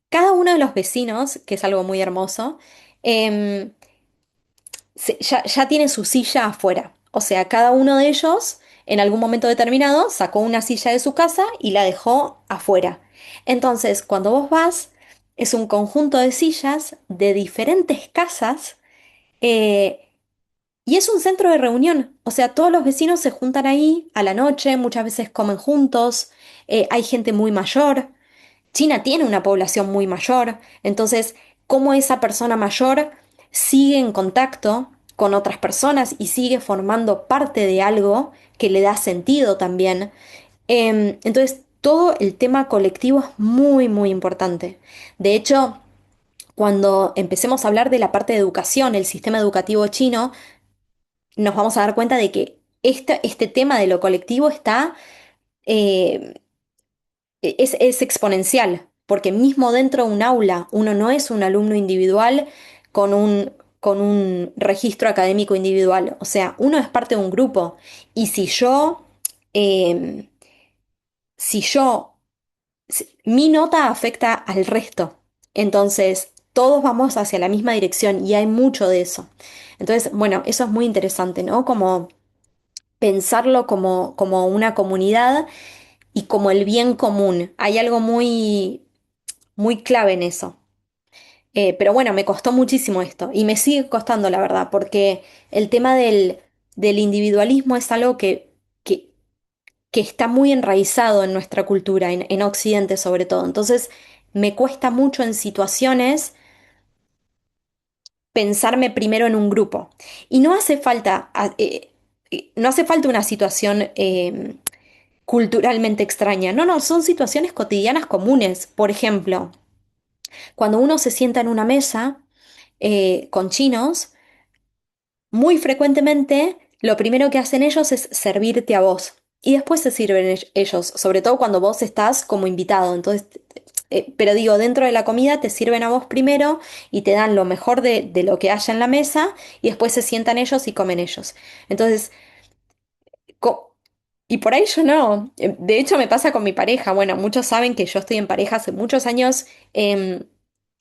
cada uno de los vecinos, que es algo muy hermoso, em, ya tiene su silla afuera. O sea, cada uno de ellos en algún momento determinado sacó una silla de su casa y la dejó afuera. Entonces, cuando vos vas, es un conjunto de sillas de diferentes casas, eh, y es un centro de reunión. O sea, todos los vecinos se juntan ahí a la noche, muchas veces comen juntos, hay gente muy mayor. China tiene una población muy mayor, entonces, cómo esa persona mayor sigue en contacto con otras personas y sigue formando parte de algo que le da sentido también. Entonces, todo el tema colectivo es muy, muy importante. De hecho, cuando empecemos a hablar de la parte de educación, el sistema educativo chino, nos vamos a dar cuenta de que este tema de lo colectivo está eh, es exponencial, porque mismo dentro de un aula uno no es un alumno individual con con un registro académico individual, o sea, uno es parte de un grupo y eh, si yo, mi nota afecta al resto, entonces todos vamos hacia la misma dirección y hay mucho de eso. Entonces, bueno, eso es muy interesante, ¿no? Como pensarlo como una comunidad y como el bien común. Hay algo muy clave en eso. Pero bueno, me costó muchísimo esto y me sigue costando, la verdad, porque el tema del individualismo es algo que, que está muy enraizado en nuestra cultura, en Occidente sobre todo. Entonces, me cuesta mucho en situaciones pensarme primero en un grupo. Y no hace falta, no hace falta una situación culturalmente extraña. No, no, son situaciones cotidianas comunes. Por ejemplo, cuando uno se sienta en una mesa con chinos, muy frecuentemente lo primero que hacen ellos es servirte a vos. Y después se sirven ellos, sobre todo cuando vos estás como invitado. Entonces, pero digo, dentro de la comida te sirven a vos primero y te dan lo mejor de lo que haya en la mesa y después se sientan ellos y comen ellos. Entonces, co- y por ahí yo no. De hecho, me pasa con mi pareja. Bueno, muchos saben que yo estoy en pareja hace muchos años.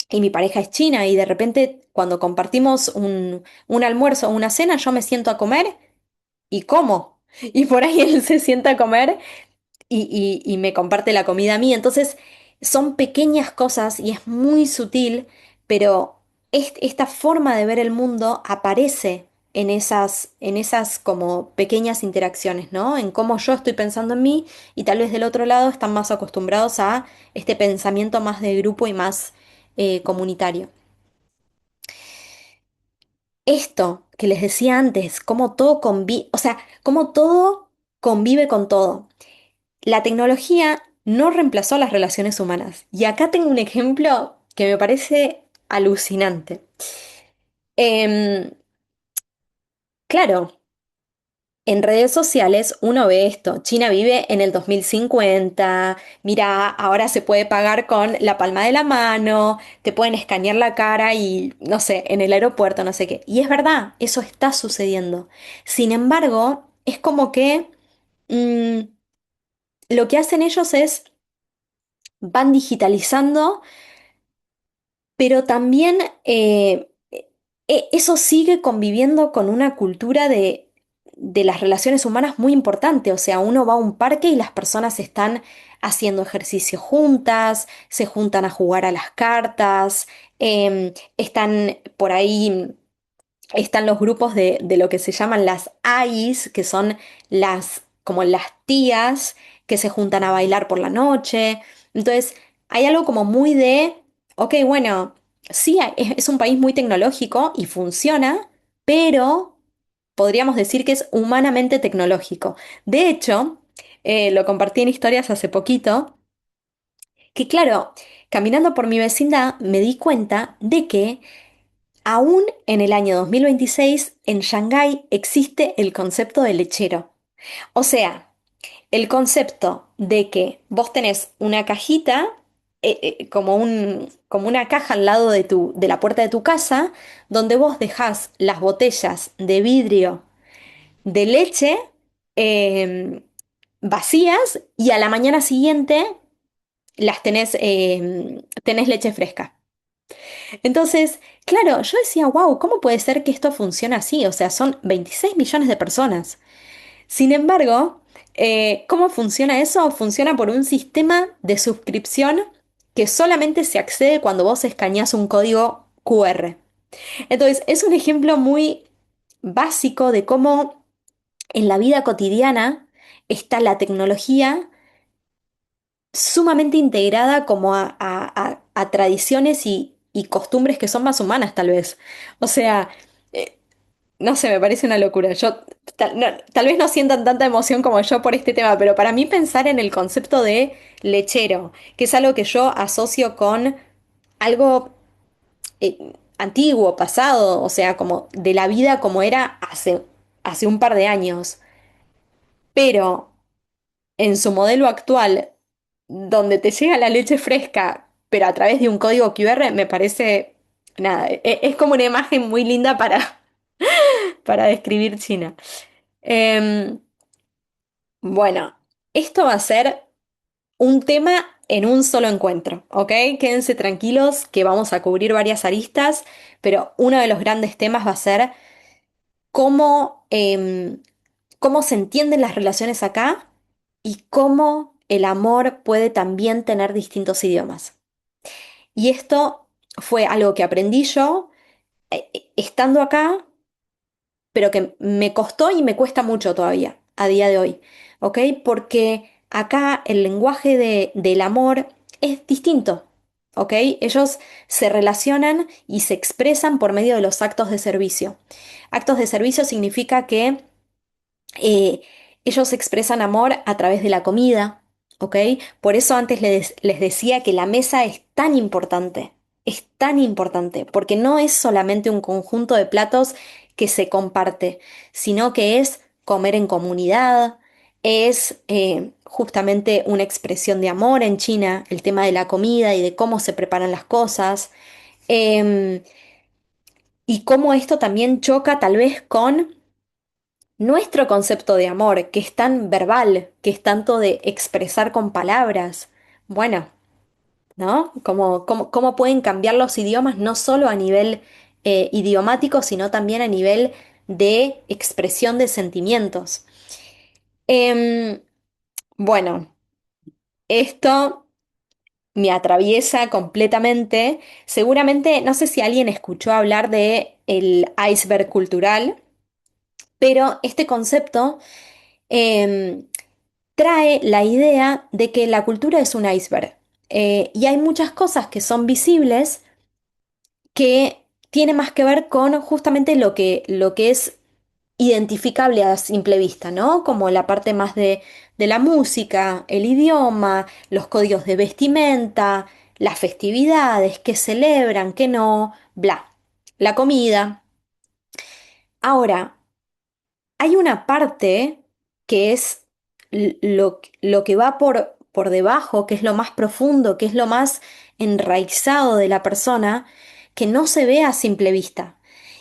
Y mi pareja es china y de repente cuando compartimos un almuerzo o una cena, yo me siento a comer y como. Y por ahí él se sienta a comer y me comparte la comida a mí. Entonces son pequeñas cosas y es muy sutil, pero esta forma de ver el mundo aparece en esas como pequeñas interacciones, ¿no? En cómo yo estoy pensando en mí y tal vez del otro lado están más acostumbrados a este pensamiento más de grupo y más comunitario. Esto que les decía antes, cómo todo convive, o sea, cómo todo convive con todo. La tecnología no reemplazó las relaciones humanas. Y acá tengo un ejemplo que me parece alucinante. Em, claro, en redes sociales uno ve esto. China vive en el 2050. Mira, ahora se puede pagar con la palma de la mano, te pueden escanear la cara y, no sé, en el aeropuerto, no sé qué. Y es verdad, eso está sucediendo. Sin embargo, es como que mm, lo que hacen ellos es van digitalizando, pero también eso sigue conviviendo con una cultura de las relaciones humanas muy importante. O sea, uno va a un parque y las personas están haciendo ejercicio juntas, se juntan a jugar a las cartas, están por ahí. Están los grupos de lo que se llaman las AIs, que son como las tías que se juntan a bailar por la noche. Entonces, hay algo como muy de, ok, bueno. sí, es un país muy tecnológico y funciona, pero podríamos decir que es humanamente tecnológico. De hecho, lo compartí en historias hace poquito, que claro, caminando por mi vecindad me di cuenta de que aún en el año 2026 en Shanghái existe el concepto de lechero. O sea, el concepto de que vos tenés una cajita, como una caja al lado de la puerta de tu casa, donde vos dejás las botellas de vidrio de leche eh, vacías y a la mañana siguiente tenés leche fresca. Entonces, claro, yo decía, wow, ¿cómo puede ser que esto funcione así? O sea, son 26 millones de personas. Sin embargo, ¿cómo funciona eso? Funciona por un sistema de suscripción que solamente se accede cuando vos escaneás un código QR. Entonces, es un ejemplo muy básico de cómo en la vida cotidiana está la tecnología sumamente integrada como a tradiciones y costumbres que son más humanas, tal vez. O sea, eh, no sé, me parece una locura. Yo tal vez no sientan tanta emoción como yo por este tema, pero para mí pensar en el concepto de lechero, que es algo que yo asocio con algo antiguo, pasado, o sea, como de la vida como era hace un par de años, pero en su modelo actual, donde te llega la leche fresca, pero a través de un código QR, me parece, nada, es como una imagen muy linda para describir China. Em, bueno, esto va a ser un tema en un solo encuentro, ¿ok? Quédense tranquilos que vamos a cubrir varias aristas, pero uno de los grandes temas va a ser cómo, cómo se entienden las relaciones acá y cómo el amor puede también tener distintos idiomas. Y esto fue algo que aprendí yo estando acá, pero que me costó y me cuesta mucho todavía, a día de hoy, ¿ok? Porque acá el lenguaje del amor es distinto, ¿ok? Ellos se relacionan y se expresan por medio de los actos de servicio. Actos de servicio significa que eh, ellos expresan amor a través de la comida, ¿ok? Por eso antes les decía que la mesa es tan importante, porque no es solamente un conjunto de platos que se comparte, sino que es comer en comunidad, es justamente una expresión de amor en China, el tema de la comida y de cómo se preparan las cosas, em, y cómo esto también choca tal vez con nuestro concepto de amor, que es tan verbal, que es tanto de expresar con palabras. Bueno, ¿no? Cómo pueden cambiar los idiomas no solo a nivel idiomático, sino también a nivel de expresión de sentimientos. Em, bueno, esto me atraviesa completamente. Seguramente, no sé si alguien escuchó hablar de el iceberg cultural, pero este concepto em, trae la idea de que la cultura es un iceberg. Y hay muchas cosas que son visibles que tienen más que ver con justamente lo que es identificable a simple vista, ¿no? Como la parte más de la música, el idioma, los códigos de vestimenta, las festividades, qué celebran, qué no, bla, la comida. Ahora, hay una parte que es lo que va por debajo, que es lo más profundo, que es lo más enraizado de la persona, que no se ve a simple vista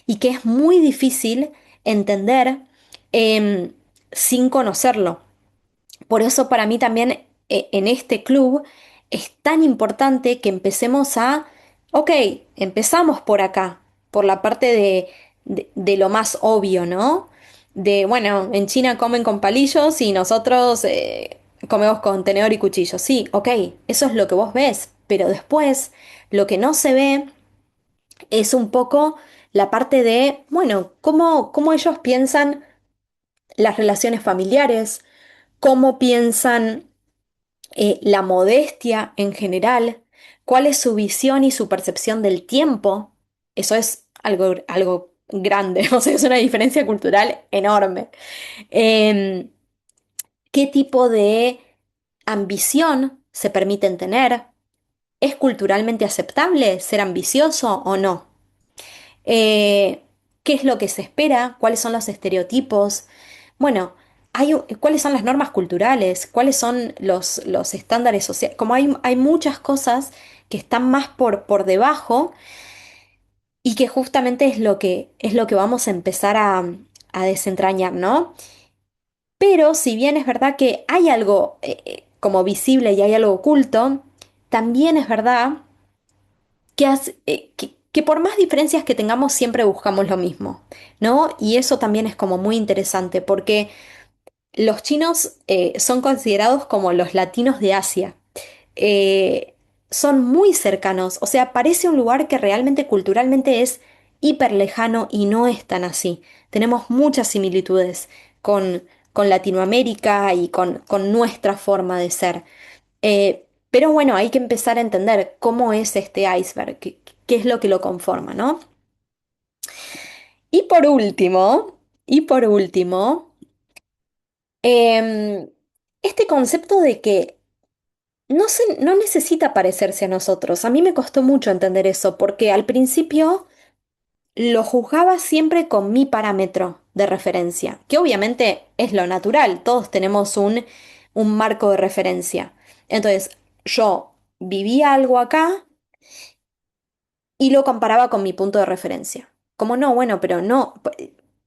y que es muy difícil entender em, sin conocerlo. Por eso para mí también en este club es tan importante que empecemos ok, empezamos por acá, por la parte de lo más obvio, ¿no? De, bueno, en China comen con palillos y nosotros comemos con tenedor y cuchillo. Sí, ok, eso es lo que vos ves, pero después lo que no se ve es un poco la parte de, bueno, cómo ellos piensan las relaciones familiares, cómo piensan la modestia en general, cuál es su visión y su percepción del tiempo. Eso es algo grande, o sea, es una diferencia cultural enorme. Em, ¿Qué tipo de ambición se permiten tener? ¿Es culturalmente aceptable ser ambicioso o no? Eh, ¿Qué es lo que se espera? ¿Cuáles son los estereotipos? Bueno, ¿cuáles son las normas culturales? ¿Cuáles son los estándares sociales? Como hay muchas cosas que están más por debajo y que justamente es lo que vamos a empezar a desentrañar, ¿no? Pero si bien es verdad que hay algo como visible y hay algo oculto, también es verdad que por más diferencias que tengamos siempre buscamos lo mismo, ¿no? Y eso también es como muy interesante porque los chinos son considerados como los latinos de Asia. Eh, Son muy cercanos, o sea, parece un lugar que realmente culturalmente es hiper lejano y no es tan así. Tenemos muchas similitudes con, con Latinoamérica y con nuestra forma de ser. Pero bueno, hay que empezar a entender cómo es este iceberg, qué es lo que lo conforma, ¿no? Y por último, y por último, em, este concepto de que no necesita parecerse a nosotros. A mí me costó mucho entender eso, porque al principio lo juzgaba siempre con mi parámetro de referencia, que obviamente es lo natural, todos tenemos un marco de referencia. Entonces, yo vivía algo acá y lo comparaba con mi punto de referencia. Como no, bueno, pero no,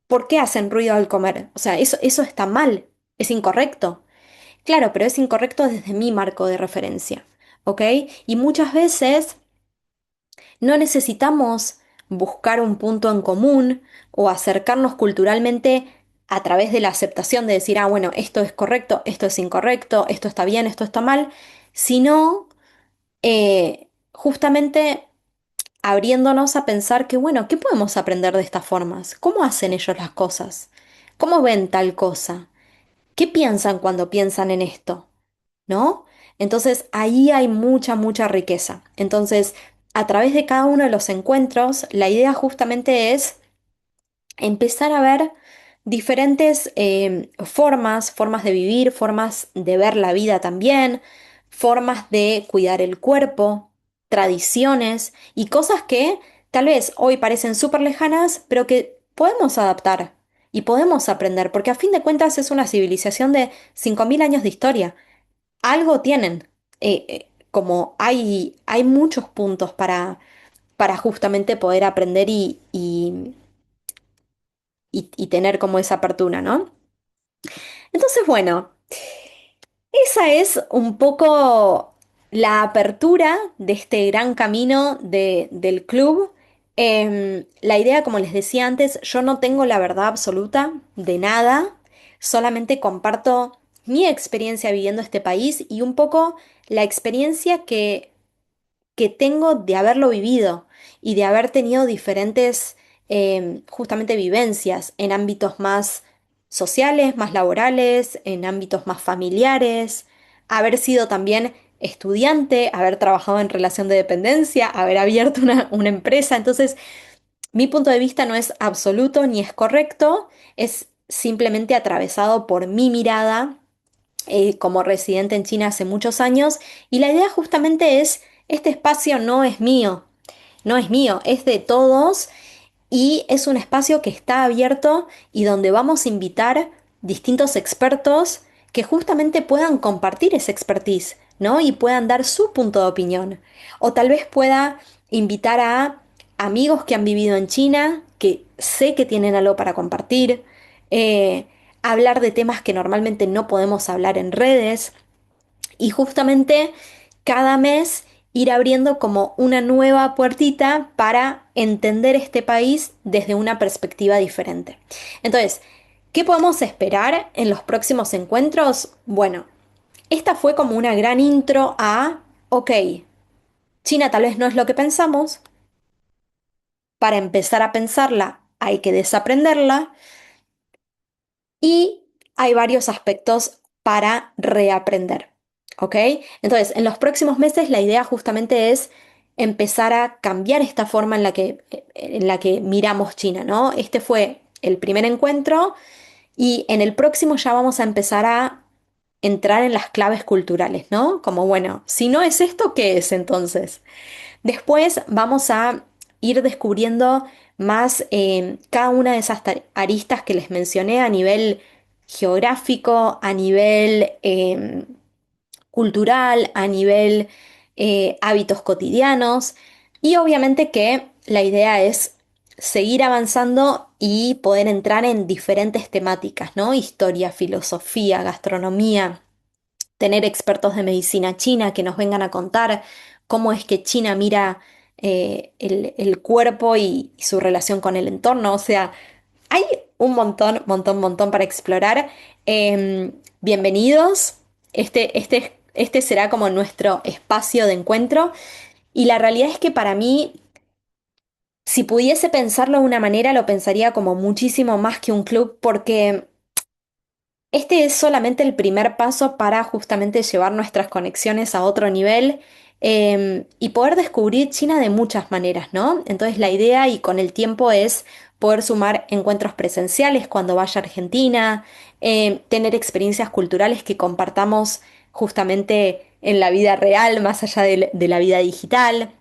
¿por qué hacen ruido al comer? O sea, eso está mal, es incorrecto. Claro, pero es incorrecto desde mi marco de referencia, ¿ok? Y muchas veces no necesitamos buscar un punto en común o acercarnos culturalmente a través de la aceptación de decir, ah, bueno, esto es correcto, esto es incorrecto, esto está bien, esto está mal, sino justamente abriéndonos a pensar que, bueno, ¿qué podemos aprender de estas formas? ¿Cómo hacen ellos las cosas? ¿Cómo ven tal cosa? ¿Qué piensan cuando piensan en esto? ¿No? Entonces ahí hay mucha riqueza. Entonces, a través de cada uno de los encuentros, la idea justamente es empezar a ver diferentes formas de vivir, formas de ver la vida también, formas de cuidar el cuerpo, tradiciones y cosas que tal vez hoy parecen súper lejanas, pero que podemos adaptar y podemos aprender, porque a fin de cuentas es una civilización de 5.000 años de historia. Algo tienen. Como hay muchos puntos para justamente poder aprender y tener como esa apertura, ¿no? Entonces, bueno, esa es un poco la apertura de este gran camino del club. La idea, como les decía antes, yo no tengo la verdad absoluta de nada, solamente comparto mi experiencia viviendo este país y un poco la experiencia que tengo de haberlo vivido y de haber tenido diferentes justamente vivencias en ámbitos más sociales, más laborales, en ámbitos más familiares, haber sido también estudiante, haber trabajado en relación de dependencia, haber abierto una empresa. Entonces, mi punto de vista no es absoluto ni es correcto, es simplemente atravesado por mi mirada como residente en China hace muchos años y la idea justamente es, este espacio no es mío, no es mío, es de todos y es un espacio que está abierto y donde vamos a invitar distintos expertos que justamente puedan compartir esa expertise, ¿no? Y puedan dar su punto de opinión. O tal vez pueda invitar a amigos que han vivido en China, que sé que tienen algo para compartir, eh, hablar de temas que normalmente no podemos hablar en redes y justamente cada mes ir abriendo como una nueva puertita para entender este país desde una perspectiva diferente. Entonces, ¿qué podemos esperar en los próximos encuentros? Bueno, esta fue como una gran intro a, ok, China tal vez no es lo que pensamos, para empezar a pensarla hay que desaprenderla y hay varios aspectos para reaprender. ¿Ok? Entonces, en los próximos meses la idea justamente es empezar a cambiar esta forma en la que miramos China, ¿no? Este fue el primer encuentro y en el próximo ya vamos a empezar a entrar en las claves culturales, ¿no? Como, bueno, si no es esto, ¿qué es entonces? Después vamos a ir descubriendo más cada una de esas aristas que les mencioné a nivel geográfico, a nivel cultural, a nivel hábitos cotidianos y obviamente que la idea es seguir avanzando y poder entrar en diferentes temáticas, ¿no? Historia, filosofía, gastronomía, tener expertos de medicina china que nos vengan a contar cómo es que China mira el cuerpo y su relación con el entorno. O sea, hay un montón para explorar. Bienvenidos. Este será como nuestro espacio de encuentro. Y la realidad es que para mí, si pudiese pensarlo de una manera, lo pensaría como muchísimo más que un club, porque este es solamente el primer paso para justamente llevar nuestras conexiones a otro nivel y poder descubrir China de muchas maneras, ¿no? Entonces la idea y con el tiempo es poder sumar encuentros presenciales cuando vaya a Argentina, tener experiencias culturales que compartamos justamente en la vida real, más allá de la vida digital,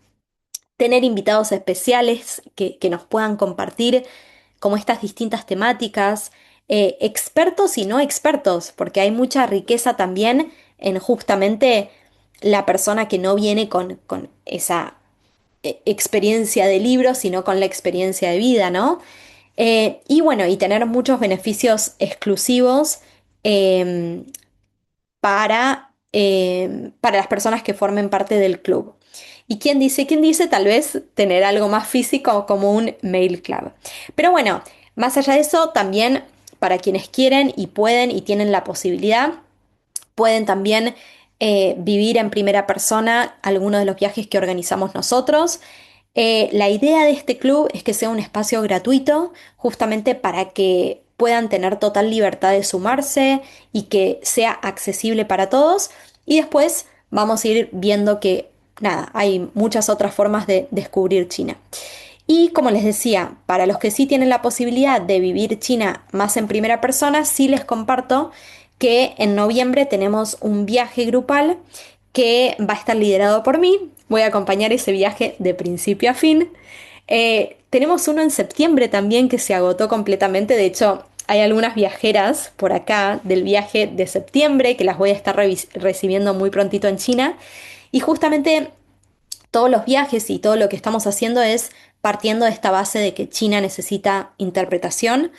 tener invitados especiales que nos puedan compartir como estas distintas temáticas, expertos y no expertos, porque hay mucha riqueza también en justamente la persona que no viene con esa experiencia de libro, sino con la experiencia de vida, ¿no? Y bueno, y tener muchos beneficios exclusivos eh, para las personas que formen parte del club. ¿Y quién dice? ¿Quién dice tal vez tener algo más físico como un mail club? Pero bueno, más allá de eso, también para quienes quieren y pueden y tienen la posibilidad, pueden también vivir en primera persona algunos de los viajes que organizamos nosotros. La idea de este club es que sea un espacio gratuito, justamente para que puedan tener total libertad de sumarse y que sea accesible para todos. Y después vamos a ir viendo que, nada, hay muchas otras formas de descubrir China. Y como les decía, para los que sí tienen la posibilidad de vivir China más en primera persona, sí les comparto que en noviembre tenemos un viaje grupal que va a estar liderado por mí. Voy a acompañar ese viaje de principio a fin. Tenemos uno en septiembre también que se agotó completamente. De hecho, hay algunas viajeras por acá del viaje de septiembre que las voy a estar recibiendo muy prontito en China. Y justamente todos los viajes y todo lo que estamos haciendo es partiendo de esta base de que China necesita interpretación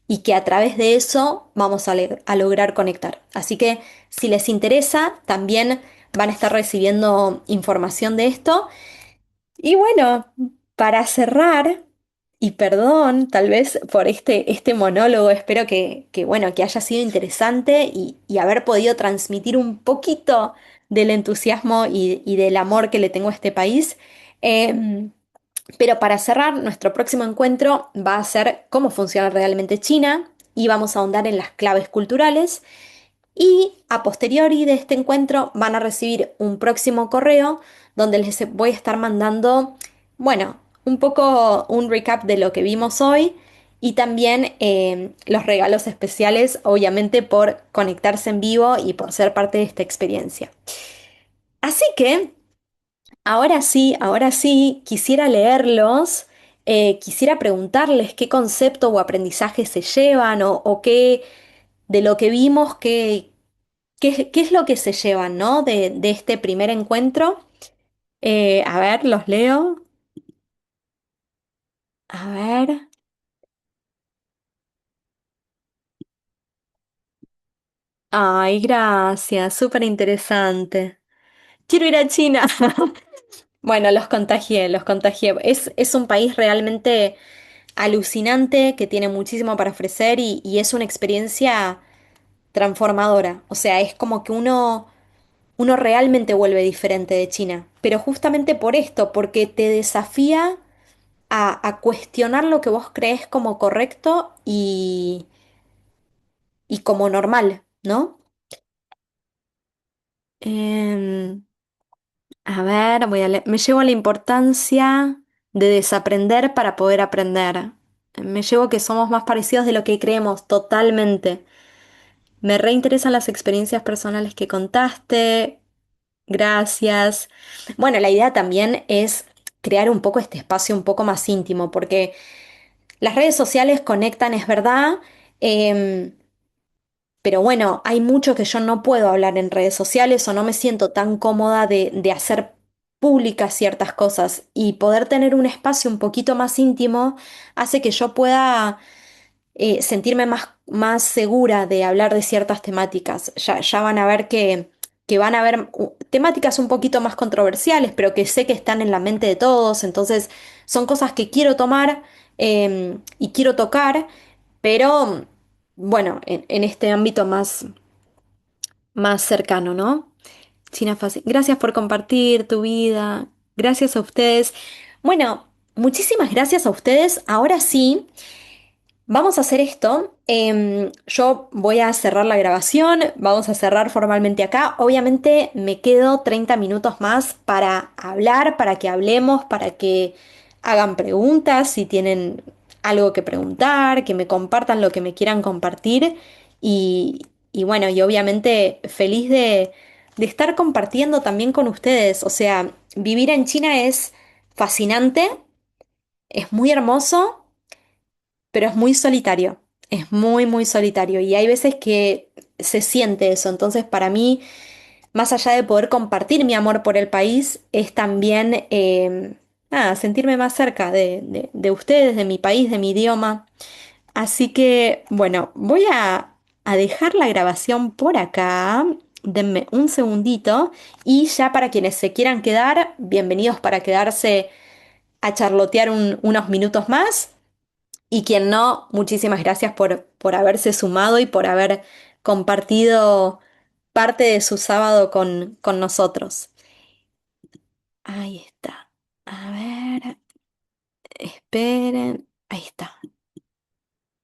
y que a través de eso vamos a lograr conectar. Así que si les interesa, también van a estar recibiendo información de esto. Y bueno, para cerrar, y perdón tal vez por este monólogo, espero bueno, que haya sido interesante y haber podido transmitir un poquito del entusiasmo y del amor que le tengo a este país. Em, pero para cerrar, nuestro próximo encuentro va a ser cómo funciona realmente China y vamos a ahondar en las claves culturales y a posteriori de este encuentro van a recibir un próximo correo donde les voy a estar mandando, bueno, un poco un recap de lo que vimos hoy y también los regalos especiales, obviamente por conectarse en vivo y por ser parte de esta experiencia. Así que, ahora sí, quisiera leerlos, quisiera preguntarles qué concepto o aprendizaje se llevan o qué de lo que vimos, qué es lo que se llevan, ¿no? De este primer encuentro. A ver, los leo. A ver. Ay, gracias, súper interesante. Quiero ir a China. Bueno, los contagié, los contagié. Es un país realmente alucinante que tiene muchísimo para ofrecer y es una experiencia transformadora. O sea, es como que uno realmente vuelve diferente de China. Pero justamente por esto, porque te desafía a cuestionar lo que vos crees como correcto y como normal, ¿no? Em, a ver, me llevo la importancia de desaprender para poder aprender. Me llevo que somos más parecidos de lo que creemos, totalmente. Me reinteresan las experiencias personales que contaste. Gracias. Bueno, la idea también es crear un poco este espacio un poco más íntimo, porque las redes sociales conectan, es verdad, em, pero bueno, hay mucho que yo no puedo hablar en redes sociales o no me siento tan cómoda de hacer públicas ciertas cosas y poder tener un espacio un poquito más íntimo hace que yo pueda sentirme más segura de hablar de ciertas temáticas. Ya van a ver que van a haber temáticas un poquito más controversiales, pero que sé que están en la mente de todos, entonces son cosas que quiero tomar y quiero tocar, pero bueno, en este ámbito más cercano, ¿no? China Fácil. Gracias por compartir tu vida. Gracias a ustedes. Bueno, muchísimas gracias a ustedes. Ahora sí. Vamos a hacer esto. Yo voy a cerrar la grabación, vamos a cerrar formalmente acá. Obviamente me quedo 30 minutos más para hablar, para que hablemos, para que hagan preguntas, si tienen algo que preguntar, que me compartan lo que me quieran compartir. Y bueno, y obviamente feliz de estar compartiendo también con ustedes. O sea, vivir en China es fascinante, es muy hermoso, pero es muy solitario, es muy, muy solitario y hay veces que se siente eso, entonces para mí, más allá de poder compartir mi amor por el país, es también, nada, sentirme más cerca de ustedes, de mi país, de mi idioma. Así que, bueno, voy a dejar la grabación por acá. Denme un segundito y ya para quienes se quieran quedar, bienvenidos para quedarse a charlotear unos minutos más. Y quien no, muchísimas gracias por haberse sumado y por haber compartido parte de su sábado con nosotros. Ahí está. A ver, esperen. Ahí está.